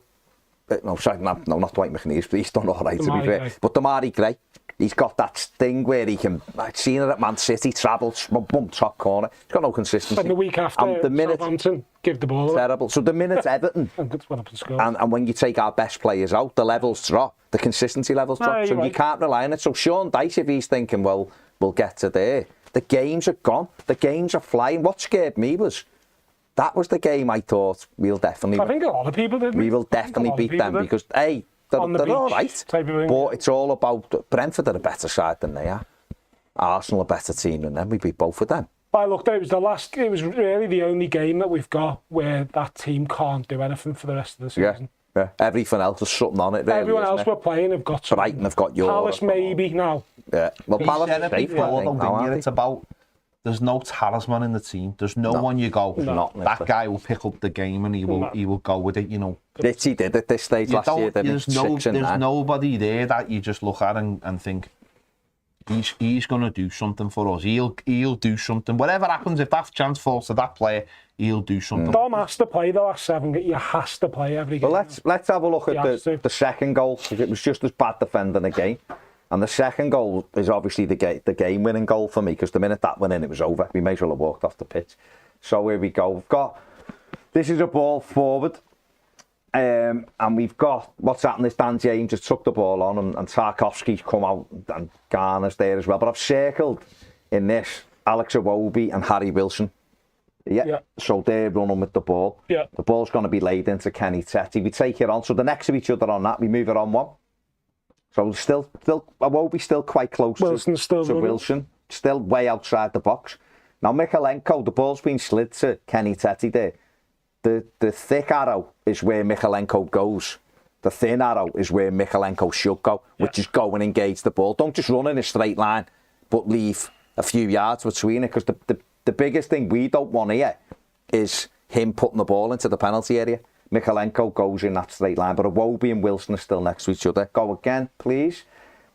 No, not Dwight McNeil. He's done all right, to be fair. But Damari Gray, he's got that thing where he can... I'd seen it at Man City, travels, boom, top corner. He's got no consistency. And the week after, Southampton give the ball away. Terrible. So the minute Everton... and when you take our best players out, the levels drop. The consistency levels drop. So you can't rely on it. So Sean Dyche, if he's thinking, well, we'll get to there, The games are gone. The games are flying. What scared me was that was the game I thought we'll definitely. I think a lot of people did. We will definitely beat them because A, they're all right. But it's all about Brentford are a better side than they are. Arsenal a better team than them. We beat both of them. I looked at it, it was really the only game that we've got where that team can't do anything for the rest of the season. Yeah. Everything else is something on it. Really, everyone else we're playing have got something. Brighton have got yours. Palace maybe now. Yeah. Well, Palace is safe. It's about there's no talisman in the team. There's no one you go. That guy will pick up the game and he will go with it. You know. He did at this stage last year. There's nobody there that you just look at and think he's going to do something for us. He'll do something. Whatever happens, if that chance falls to that player, he'll do something. Dom has to play the last 7. You has to play every game. Well, let's have a look at the second goal, because it was just as bad defending again. And the second goal is obviously the game-winning goal for me, because the minute that went in, it was over. We may as well have walked off the pitch. So here we go. This is a ball forward. And we've got, what's happened is Dan James has took the ball on and Tarkowski's come out and Garner's there as well. But I've circled in this Alex Iwobi and Harry Wilson. Yeah. So they're running with the ball. Yeah. The ball's going to be laid into Kenny Tetty. We take it on. So they're next to each other on that. We move it on one. So still Iwobi still quite close to Wilson. Still way outside the box. Now Mykolenko, the ball's been slid to Kenny Tetty there. The thick arrow is where Mykolenko goes. The thin arrow is where Mykolenko should go, which is go and engage the ball. Don't just run in a straight line, but leave a few yards between it, because the biggest thing we don't want here is him putting the ball into the penalty area. Mykolenko goes in that straight line, but Iwobi and Wilson are still next to each other. Go again, please.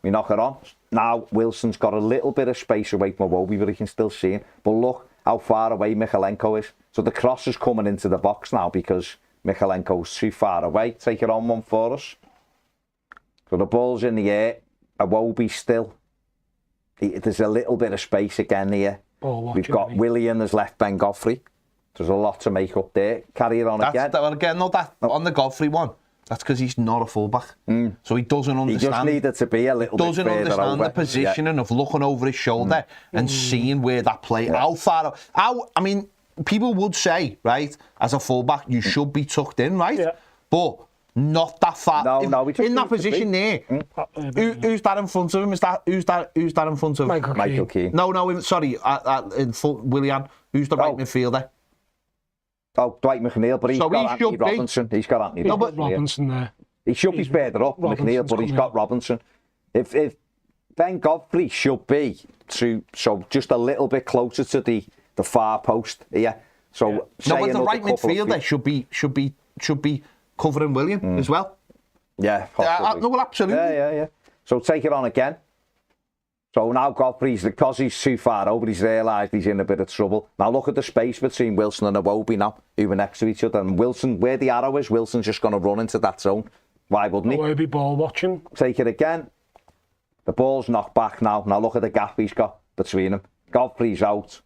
We knock it on. Now Wilson's got a little bit of space away from Iwobi, but he can still see him. But look how far away Mykolenko is. So the cross is coming into the box now because Mykolenko's too far away. Take it on one for us. So the ball's in the air. Iwobi still. There's a little bit of space again here. We've got Willian as left Ben Godfrey. There's a lot to make up there. Carry it on again. On the Godfrey one. That's because he's not a fullback. So he doesn't understand. He just needed to be a little bit further over. Doesn't understand the positioning of looking over his shoulder and seeing where that play, how far. I mean, people would say, right, as a fullback, you should be tucked in, right? Yeah. But not that far. No, in that position there. Who's that in front of him? Who's that in front of Michael Keane? No, sorry, Willian. Who's the right midfielder? Oh, Dwight McNeil, but he's got Anthony Robinson. He's got Anthony Robinson there. He should be further up, McNeil, but he's got Robinson. If Ben Godfrey should be so just a little bit closer to the but the right midfielder should be covering William as well. Yeah, possibly. No, well, absolutely. Yeah. So take it on again. So now Godfrey's, because he's too far over, he's realised he's in a bit of trouble. Now look at the space between Wilson and Iwobi now, who are next to each other. And Wilson, where the arrow is, Wilson's just going to run into that zone. Why wouldn't he? Iwobi ball watching. Take it again. The ball's knocked back now. Now look at the gap he's got between them. Godfrey's out.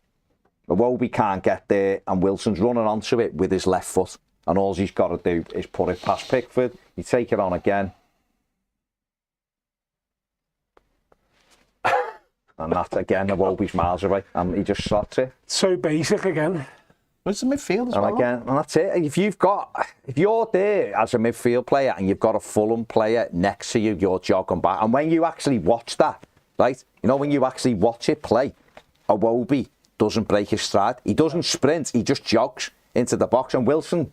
Iwobi can't get there, and Wilson's running onto it with his left foot. And all he's got to do is put it past Pickford. You take it on again. And that's again, Iwobi's miles away, and he just slots it. So basic again. It's the midfield as well. And that's it. If you're there as a midfield player and you've got a Fulham player next to you, you're jogging back. And when you actually watch that, right? You know, when you actually watch it play, Iwobi doesn't break his stride. He doesn't sprint. He just jogs into the box, and Wilson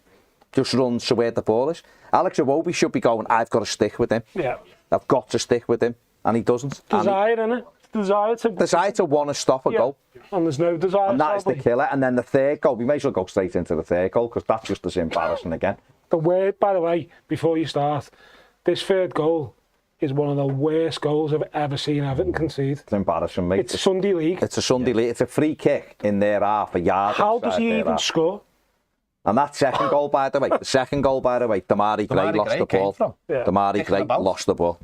just runs to where the ball is. Alex Iwobi should be going, I've got to stick with him. Yeah. I've got to stick with him, and he doesn't. Desire, innit? Desire to want to stop a goal. And there's no desire. And that is the killer. And then the third goal, we may as well go straight into the third goal, because that's just as embarrassing again. By the way, before you start, this third goal is one of the worst goals I've ever seen Everton concede. It's embarrassing, mate. It's Sunday League. It's a Sunday League. It's a free kick in their half, a yard. How does he even score? And that second goal, by the way, Damari Gray lost the ball. Damari Gray lost the ball.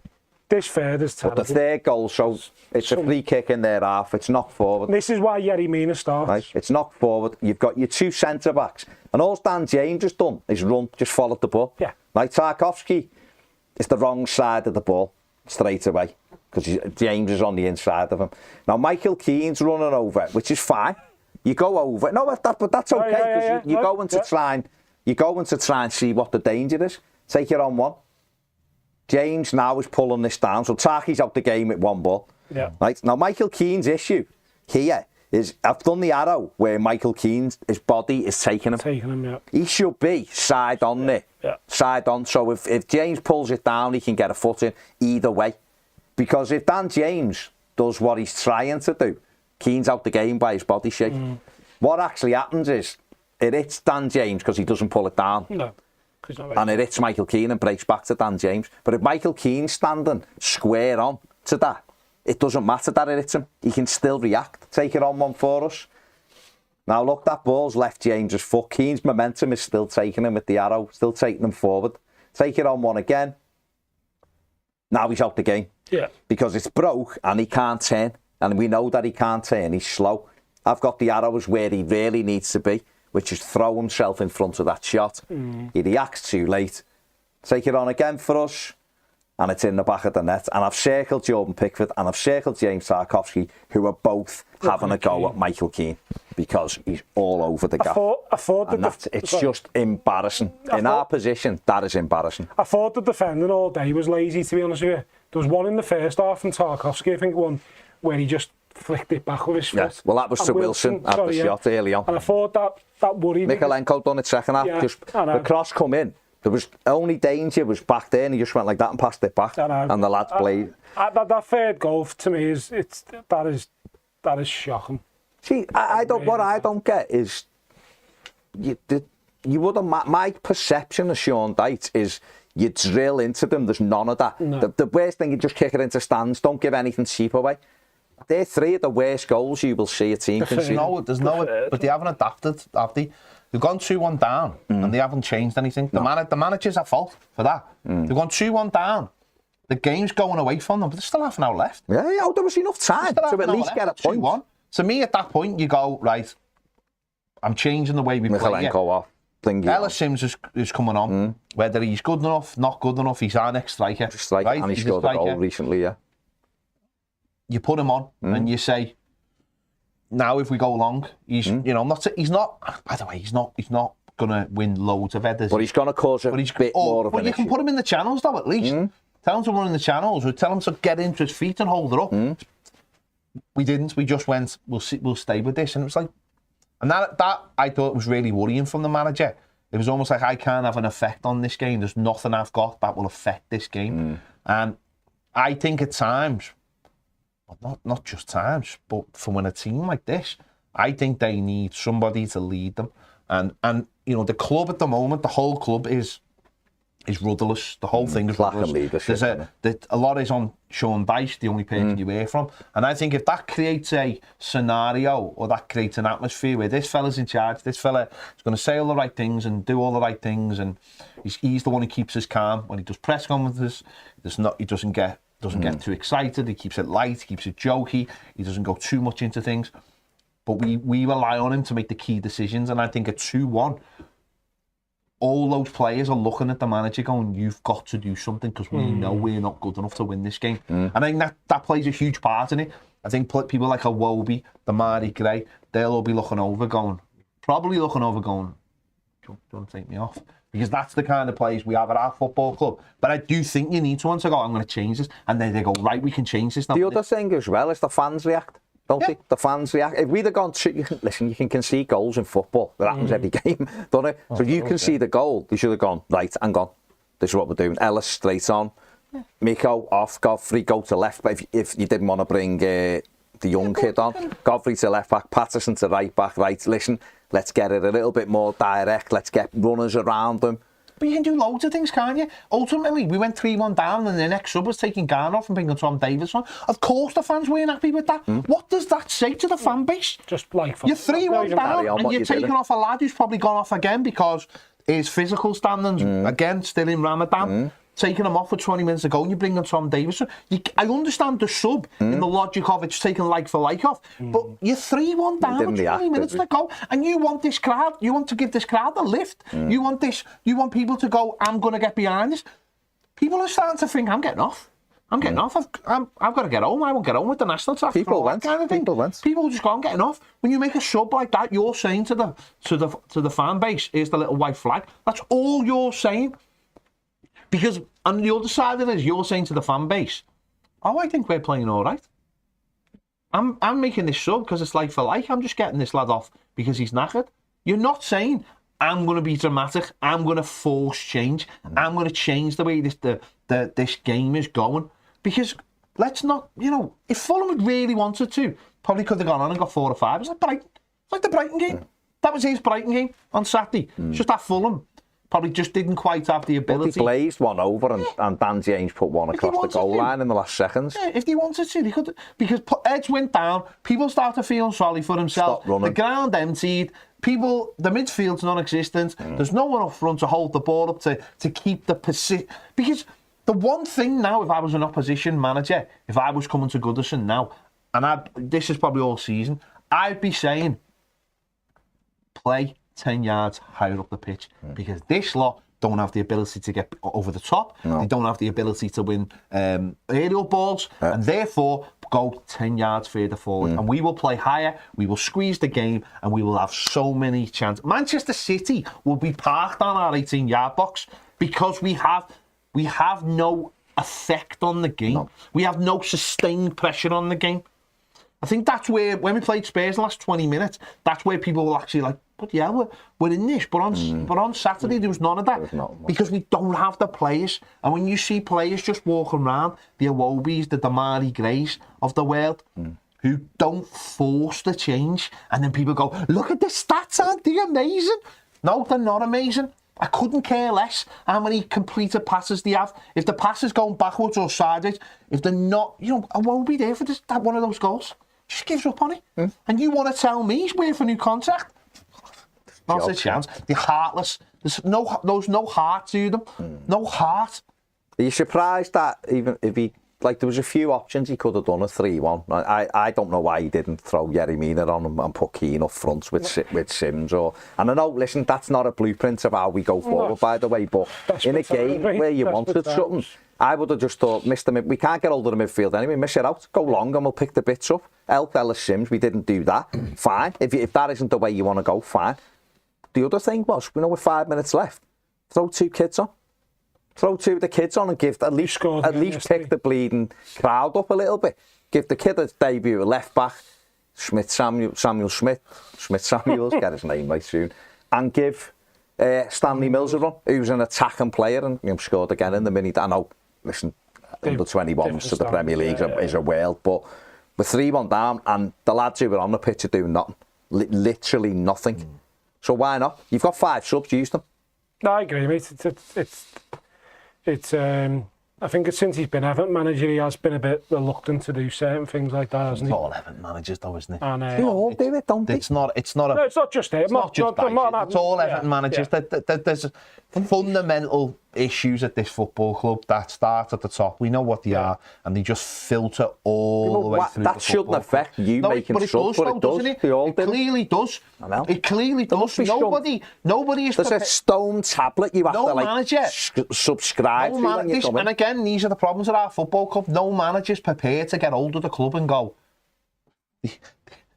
This third is terrible. But the third goal, so it's a free kick in their half. It's knocked forward. This is why Yerry Mina starts. Right? It's knocked forward. You've got your two centre-backs. And all Dan James has done is run, just followed the ball. Yeah. Like Tarkowski is the wrong side of the ball straight away. because James is on the inside of him. Now, Michael Keane's running over, which is fine. You go over. No, but that's okay, because you're going to try and see what the danger is. Take it on one. James now is pulling this down, so Tarky's out the game with one ball. Yeah. Right? Now, Michael Keane's issue here is, I've done the arrow where Michael Keane's, his body is taking him. Yeah. He should be side on there. Yeah. Side on. So if James pulls it down, he can get a foot in either way. Because if Dan James does what he's trying to do, Keane's out the game by his body shape. What actually happens is, it hits Dan James because he doesn't pull it down. No. And it hits Michael Keane and breaks back to Dan James. But if Michael Keane's standing square on to that, it doesn't matter that it hits him. He can still react. Take it on one for us. Now look, that ball's left James's foot. Keane's momentum is still taking him with the arrow, still taking him forward. Take it on one again. Now he's out the game. Yeah. Because it's broke and he can't turn. And we know that he can't turn. He's slow. I've got the arrows where he really needs to be, which is throw himself in front of that shot. He reacts too late. Take it on again for us. And it's in the back of the net. And I've circled Jordan Pickford and I've circled James Tarkowski, who are both having a go at Michael Keane, because he's all over the gap. I thought that it's just embarrassing. In our position, that is embarrassing. I thought the defending all day was lazy, to be honest with you. There was one in the first half from Tarkowski, I think, one where he just flicked it back with his foot. Yeah. Well, that was to Wilson at the shot early on. And I thought that worried me. Mikalenko done it second half. Yeah, Just the cross come in. There was only danger was back there, and he just went like that and passed it back. And the lads played. That third goal to me that is shocking. See, I don't. What I don't get is you wouldn't. My perception of Sean Dyche is you drill into them. There's none of that. No. The worst thing, you just kick it into stands. Don't give anything cheap away. They're three of the worst goals you will see a team concede. But they haven't adapted, have they? They've gone 2-1 down and they haven't changed anything. The manager's at fault for that. They've gone 2-1 down. The game's going away from them, but there's still half an hour left. Yeah, there was enough time to at least get a point. 2-1. To me, at that point, you go, right, I'm changing the way we play. Ellis Sims is coming on. Whether he's good enough, not good enough, he's our next striker. Right? And he scored a goal recently, yeah. You put him on and you say, now if we go long, he's not. By the way, he's not gonna win loads of headers, but he's gonna cause a bit more of an issue. But you can put him in the channels though, at least. Tell him to run in the channels, or tell him to get into his feet and hold it up. We didn't. We just went, we'll stay with this, and it was like, and that I thought was really worrying from the manager. It was almost like, I can't have an effect on this game. There's nothing I've got that will affect this game, and I think at times. Well, not just times, but for when a team like this, I think they need somebody to lead them. And the club at the moment, the whole club is rudderless. The whole thing is rudderless. There's a lot is on Sean Dyche, the only person you hear from. And I think if that creates a scenario, or that creates an atmosphere where this fella's in charge, this fella is going to say all the right things and do all the right things, and he's the one who keeps us calm when he does press conferences. He doesn't get too excited. He keeps it light. He keeps it jokey. He doesn't go too much into things. But we rely on him to make the key decisions. And I think at 2-1, all those players are looking at the manager going, you've got to do something, because we know we're not good enough to win this game. And I think that plays a huge part in it. I think people like Iwobi, the Marty Gray, they'll all be probably looking over going, do you want to take me off? Because that's the kind of players we have at our football club. But I do think you need someone to go, I'm going to change this. And then they go, right, we can change this now. The other thing as well is the fans react, don't they? The fans react. If we'd have gone you can concede goals in football. That happens every game, don't it? So you can see the goal. You should have gone, right, hang on. This is what we're doing. Ellis straight on. Miko off. Godfrey go to left back. If you didn't want to bring the young kid on. Godfrey to left back. Patterson to right back. Right, listen. Let's get it a little bit more direct. Let's get runners around them. But you can do loads of things, can't you? Ultimately, we went 3-1 down and the next sub was taking Garner off and bringing Tom Davis on. Of course the fans weren't happy with that. What does that say to the fan base? Just like... You're 3-1 down and you're taking off a lad who's probably gone off again because his physical standings, again, still in Ramadan. Taking him off for 20 minutes ago and you bring in Tom Davis. I understand the sub in the logic of it's taking like for like off, but you're 3-1 down with 20 minutes to go, and you want this crowd, you want to give this crowd a lift. You want people to go, I'm going to get behind this. People are starting to think, I'm getting off. I'm getting off. I've got to get home. I won't get home with the national staff. People went. Kind of thing. People just go, I'm getting off. When you make a sub like that, you're saying to the fan base, here's the little white flag. That's all you're saying. Because on the other side of it is, you're saying to the fan base, oh, I think we're playing all right. I'm making this sub because it's like for like. I'm just getting this lad off because he's knackered. You're not saying, I'm going to be dramatic. I'm going to force change. I'm going to change the way this game is going. Because let's not, if Fulham had really wanted to, probably could have gone on and got 4 or 5. It's like Brighton. It's like the Brighton game. That was his Brighton game on Saturday. It's just that Fulham probably just didn't quite have the ability. He blazed one over and Dan James put one across the goal line in the last seconds. Yeah, if they wanted to, they could. Because Edge went down, people started feeling sorry for themselves. The ground emptied. The midfield's non-existent. There's no one up front to hold the ball up to keep the position. Because the one thing now, if I was an opposition manager, if I was coming to Goodison now, and this is probably all season, I'd be saying, play 10 yards higher up the pitch. Because this lot don't have the ability to get over the top. No. They don't have the ability to win aerial balls. And therefore, go 10 yards further forward. And we will play higher, we will squeeze the game, and we will have so many chances. Manchester City will be parked on our 18-yard box because we have no effect on the game. No. We have no sustained pressure on the game. I think that's where, when we played Spurs the last 20 minutes, that's where people will actually like, but yeah, we're in this. But on Saturday, there was none of that. Because we don't have the players. And when you see players just walking around, the Iwobis, the Damari Grays of the world, who don't force the change, and then people go, look at the stats, aren't they amazing? No, they're not amazing. I couldn't care less how many completed passes they have. If the pass is going backwards or sideways, if they're not, I won't be there for that one of those goals. Just gives up on it. And you want to tell me he's waiting for new contract? Not a chance. They're heartless. There's no heart to them. No heart. Are you surprised that even if he, like, there was a few options he could have done a 3-1. I don't know why he didn't throw Yeremina on him and put Keane up front with Sims. And I know, listen, that's not a blueprint of how we go forward, by the way, but in a game where you wanted something, I would have just thought, we can't get hold of the midfield anyway, miss it out, go long and we'll pick the bits up. Help Ellis Sims, we didn't do that. Fine. If that isn't the way you want to go, fine. The other thing was, with 5 minutes left, throw 2 kids on. Throw 2 of the kids on and give at least pick the bleeding crowd up a little bit. Give the kid a debut at left back, Samuels, get his name right soon, and give Stanley Mills a run, who's an attacking player and scored again in the minute. I know, listen, under 21s to the Premier League is a world, but with 3-1 down and the lads who were on the pitch are doing nothing, literally nothing. So why not? You've got 5 subs, use them. No, I agree, mate. It's I think since he's been Everton manager, he has been a bit reluctant to do certain things like that, hasn't he? It's all Everton managers, though, isn't it? And, they all do it, don't they? It's not no, it's not just him. It's not just it's all Everton managers. Yeah. There's fundamental issues at this football club that start at the top. We know what they are, and they just filter all the way through that shouldn't affect you making subs, but it does. It clearly does. It clearly does. Nobody is. There's a stone tablet you have to manager subscribe to when you come in. And again, these are the problems at our football club. No manager's prepared to get hold of the club and go,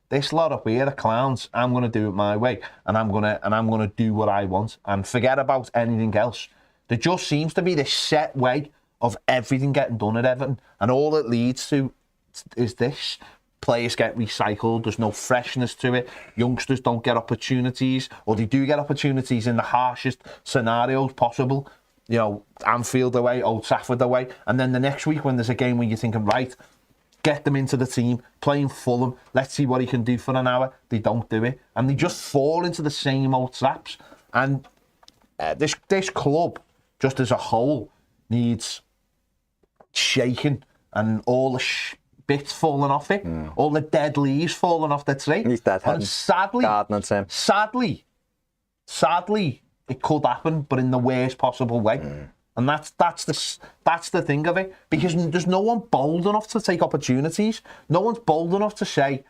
this lot up here are clowns. I'm going to do it my way, and I'm going to do what I want, and forget about anything else. There just seems to be this set way of everything getting done at Everton, and all it leads to is this. Players get recycled, there's no freshness to it, youngsters don't get opportunities, or they do get opportunities in the harshest scenarios possible. Anfield away, Old Trafford away, and then the next week when there's a game where you're thinking, right, get them into the team, playing Fulham, let's see what he can do for an hour, they don't do it, and they just fall into the same old traps. And this club, just as a whole, needs shaking, and all the bits falling off it, all the dead leaves falling off the tree. He's dead. And sadly, it could happen, but in the worst possible way. And that's the thing of it, because there's no one bold enough to take opportunities. No one's bold enough to say,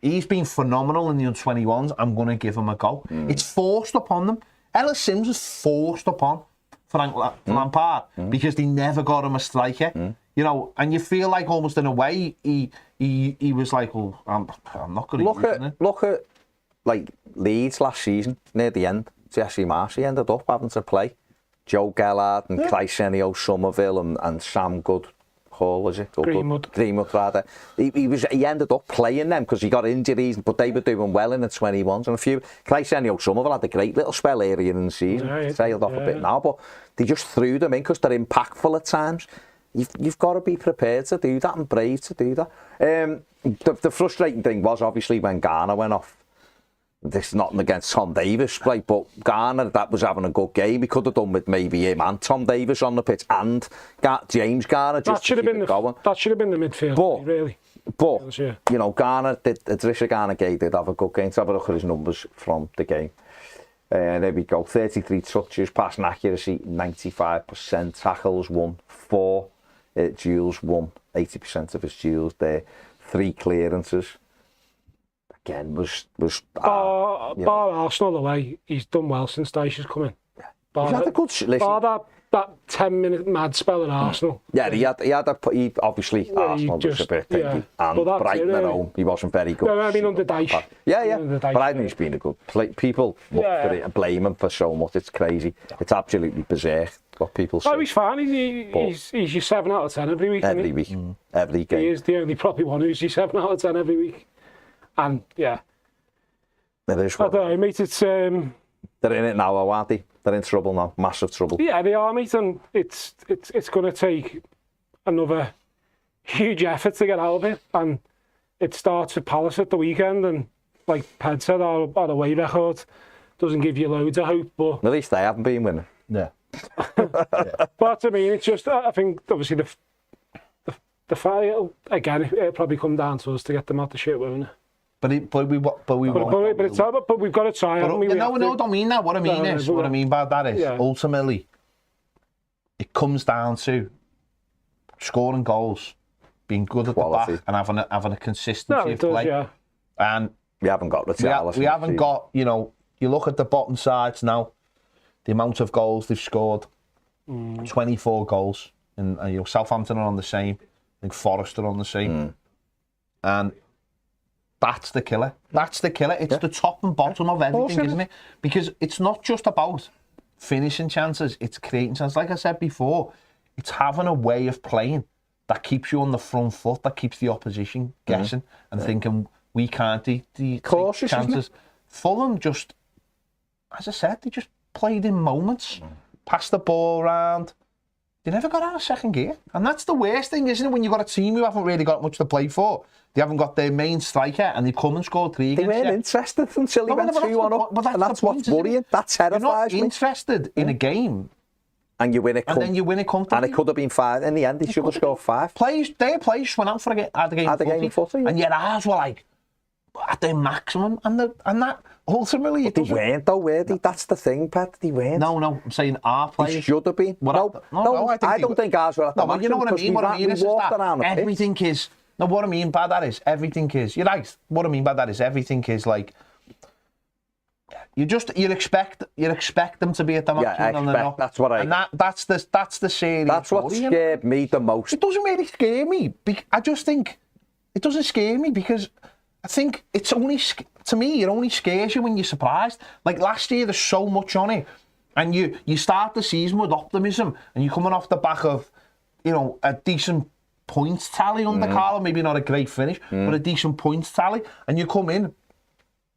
he's been phenomenal in the under-21s, I'm going to give him a go. It's forced upon them. Ellis Sims was forced upon Frank Lampard because they never got him a striker. You know, and you feel like almost in a way he was like, well, I'm not going to use it. Look at like Leeds last season near the end. Jesse Marsh, he ended up having to play Joe Gellard and Clysenio Somerville and Sam Hall, is it? Greenwood, rather. He ended up playing them because he got injuries, but they were doing well in the 21s. And a few, Clysenio Somerville had a great little spell earlier in the season, tailed off a bit now, but they just threw them in because they're impactful at times. You've got to be prepared to do that and brave to do that. The frustrating thing was obviously when Garner went off. This is nothing against Tom Davis, right? But Garner, that was having a good game. He could have done with maybe him and Tom Davis on the pitch and James Garner. Just that should have been the midfield, really. But you know, Idrissa Gana Gueye did have a good game. To have a look at his numbers from the game. There we go. 33 touches, passing accuracy 95%, tackles won 4, duels won 80% of his duels there, 3 clearances. Again, was bar Arsenal away. He's done well since Dyche's come in. He's had a good bar that 10-minute mad spell at Arsenal. Yeah, he obviously Arsenal was a bit thinky, and Brighton at home he wasn't very good. No, I mean under Dyche. But I think he's been a good play. People look at it and blame him for so much. It's crazy. It's absolutely berserk what people say. Oh, he's fine. He's your 7 out of 10 every week. Every week, every game. He is the only proper one who's your 7 out of 10 every week. And yeah, it is. I don't know, mate. It's they're in it now, aren't they? They're in trouble now, massive trouble. Yeah, they are, mate, and it's going to take another huge effort to get out of it. And it starts with Palace at the weekend, and like Ped said, our away record doesn't give you loads of hope. But at least they haven't been winning. Yeah. But I mean, it's just I think obviously the fight again. It'll probably come down to us to get them out the shit, won't it? But we've got to try. No, I don't mean that. What I mean by that is ultimately it comes down to scoring goals, being good at quality. The back, and having a consistency of play. Yeah. And we haven't got the we haven't got. You know, you look at the bottom sides now, the amount of goals they've scored, 24 goals, and you know Southampton are on the same. I think Forest are on the same, and. That's the killer. It's the top and bottom of everything, isn't it? Because it's not just about finishing chances, it's creating chances. Like I said before, it's having a way of playing that keeps you on the front foot, that keeps the opposition guessing and thinking, we can't take chances. Fulham just, as I said, they just played in moments, passed the ball around. They never got out of second gear. And that's the worst thing, isn't it? When you've got a team who haven't really got much to play for. They haven't got their main striker and they come and score 3 against you. They weren't interested until they went 2-1 up. But that's what's worrying. That terrifies me. You're not interested in a game. And you win it. And then you win it comfortably. And it could have been 5. In the end, they should have scored 5. Their players went out for a game of footy. And yet ours were like at their maximum. And that ultimately... But they weren't though, were they? That's the thing, Pat. They weren't. No, I'm saying our players... They should have been. No, I don't think ours were at the maximum. You know what I mean? What I mean is that everything is... No, what I mean by that is everything is... You're right. What I mean by that is everything is like... You expect them to be at the maximum. Yeah, that's what I... And that's the serious... That's what scared me the most. It doesn't really scare me. I just think... It doesn't scare me because I think it's only... To me, it only scares you when you're surprised. Like last year, there's so much on it. And you start the season with optimism and you're coming off the back of, you know, a decent points tally under Carlo, maybe not a great finish, but a decent points tally, and you come in,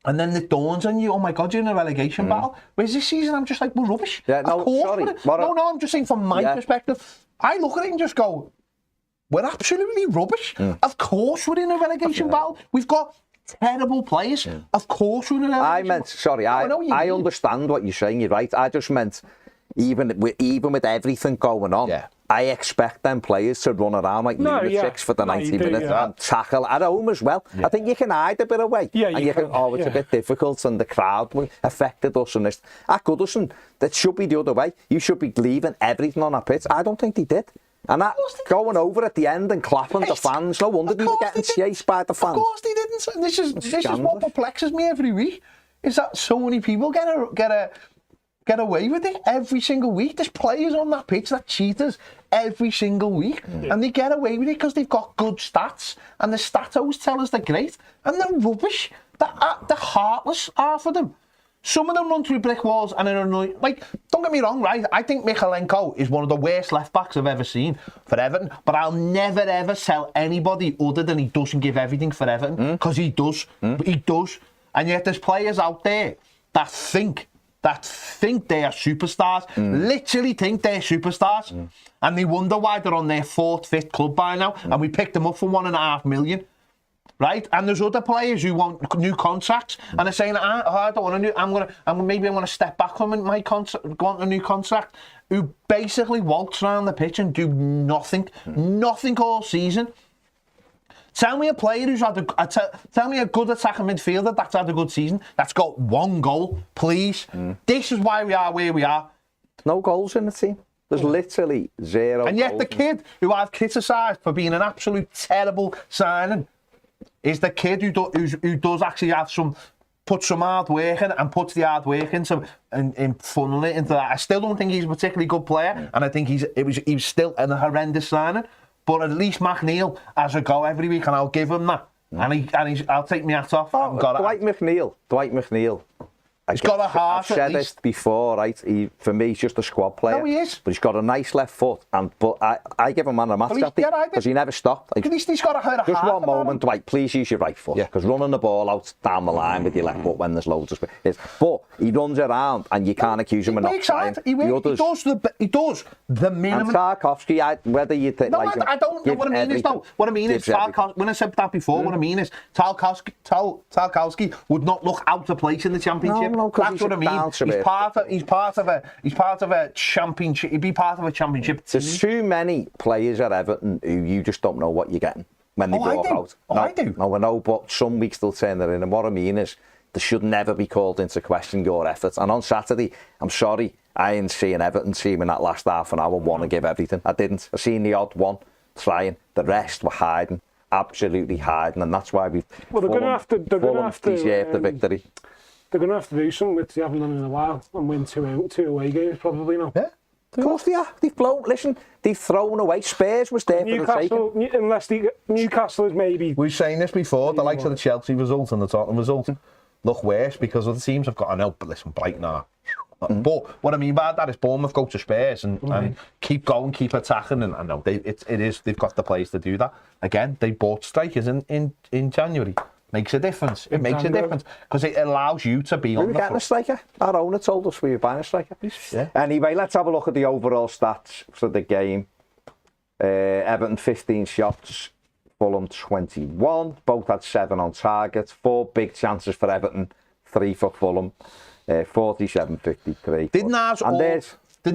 and then it dawns on you, oh my God, you're in a relegation battle. Whereas this season, I'm just like, we're rubbish. Yeah, no, sorry. No, I'm just saying from my perspective, I look at it and just go, we're absolutely rubbish. Of course we're in a relegation battle. We've got terrible players. Of course we're in a relegation battle. I understand what you're saying, you're right. I just meant, even with everything going on, I expect them players to run around like lunatics for the 90 minutes and tackle at home as well. I think you can hide a bit away. And you can, it's a bit difficult and the crowd affected us and this. At Goodison, that should be the other way. You should be leaving everything on our pitch. I don't think they did. And that going over at the end and clapping the fans, no wonder they were getting chased by the fans. Of course they didn't. And this is what perplexes me every week, is that so many people get get away with it every single week. There's players on that pitch that cheaters every single week, and they get away with it because they've got good stats, and the statos tell us they're great, and they're rubbish. They're heartless, half of them. Some of them run through brick walls and are annoying. Like, don't get me wrong, right? I think Michalenko is one of the worst left-backs I've ever seen for Everton, but I'll never, ever sell anybody other than he doesn't give everything for Everton, because he does. He does. And yet there's players out there that think they are superstars, literally think they're superstars, and they wonder why they're on their 4th, 5th club by now, and we picked them up for $1.5 million. Right, and there's other players who want new contracts, and they're saying, I don't want a new. I'm gonna step back from my contract, want a new contract. Who basically waltz around the pitch and do nothing all season. Tell me a player who's had tell me a good attacking midfielder that's had a good season, that's got 1 goal, please. This is why we are where we are. No goals in the team. There's literally 0. And yet the kid who I've criticised for being an absolute terrible signing is the kid who does actually have put some hard work in, and puts the hard work into and funnel it into that. I still don't think he's a particularly good player, and I think he was still a horrendous signing. But at least McNeil has a go every week, and I'll give him that. I'll take my hat off. Dwight McNeil. He's got a heart. I've said this before, right? For me, he's just a squad player. No, he is. But he's got a nice left foot, but I give him man of the match because he never stopped. At least he's got a heart. Just one moment, Dwight. Please use your right foot, because running the ball out down the line with your left foot when there's loads of space. But he runs around, and you can't accuse him of not trying. He does the minimum. And Tarkowski, whether you think. No, I don't know what I mean is though. What I mean is Tarkowski. When I said that before, what I mean is Tarkowski would not look out of place in the Championship. No, that's what I mean. He's part of a championship. He'd be part of a championship team. There's too many players at Everton who you just don't know what you're getting when they walk out. I do. No, I know, but some weeks they'll turn it in. And what I mean is, they should never be called into question your efforts. And on Saturday, I'm sorry, I didn't see an Everton team in that last half an hour want to give everything. I didn't. I seen the odd one trying. The rest were hiding, absolutely hiding, and that's why Well, they're going to have to deserve the victory. They're going to have to do something which they haven't done in a while, and win two away games probably now. Yeah. Of course they are. They've thrown away. Spurs was there for the taking. Unless Newcastle is maybe... We've seen this before. The likes of the Chelsea result and the Tottenham result look worse because other teams have got... I know, but listen, Brighton are... But what I mean by that is Bournemouth go to Spurs and keep going, keep attacking, and I know they've got the players to do that. Again, they bought strikers in January. Makes a difference. It makes a difference because it allows you to be on the front. We were getting a striker. Our owner told us we were buying a striker. Yeah. Anyway, let's have a look at the overall stats for the game. Everton 15 shots, Fulham 21. Both had 7 on target. 4 big chances for Everton, 3 for Fulham. 47-53. Didn't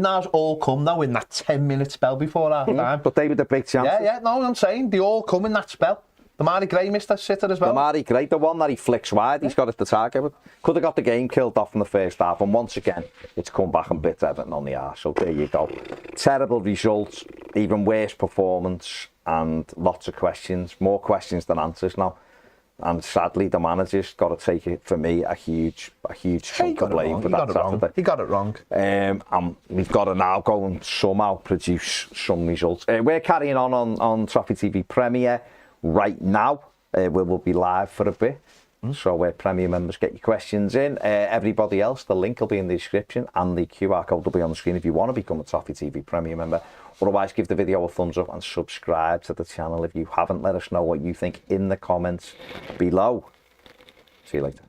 ours all come though in that 10-minute spell before half time? But they were the big chances. Yeah. No, I'm saying they all come in that spell. Damari Gray missed that sitter as well. Damari Gray, the one that he flicks wide, he's got it to target with. Could have got the game killed off in the first half, and once again, it's come back and bit Everton on the arse. So there you go. Terrible results, even worse performance, and lots of questions. More questions than answers now. And sadly, the manager's got to take it, for me, a huge chunk of blame for that Saturday. He got it wrong. And we've got to now go and somehow produce some results. We're carrying on Toffee TV Premier right now. We will be live for a bit. So where Premier members get your questions in. Everybody else, the link will be in the description and the QR code will be on the screen if you want to become a Toffee TV Premier member. Otherwise, give the video a thumbs up and subscribe to the channel if you haven't. Let us know what you think in the comments below. See you later.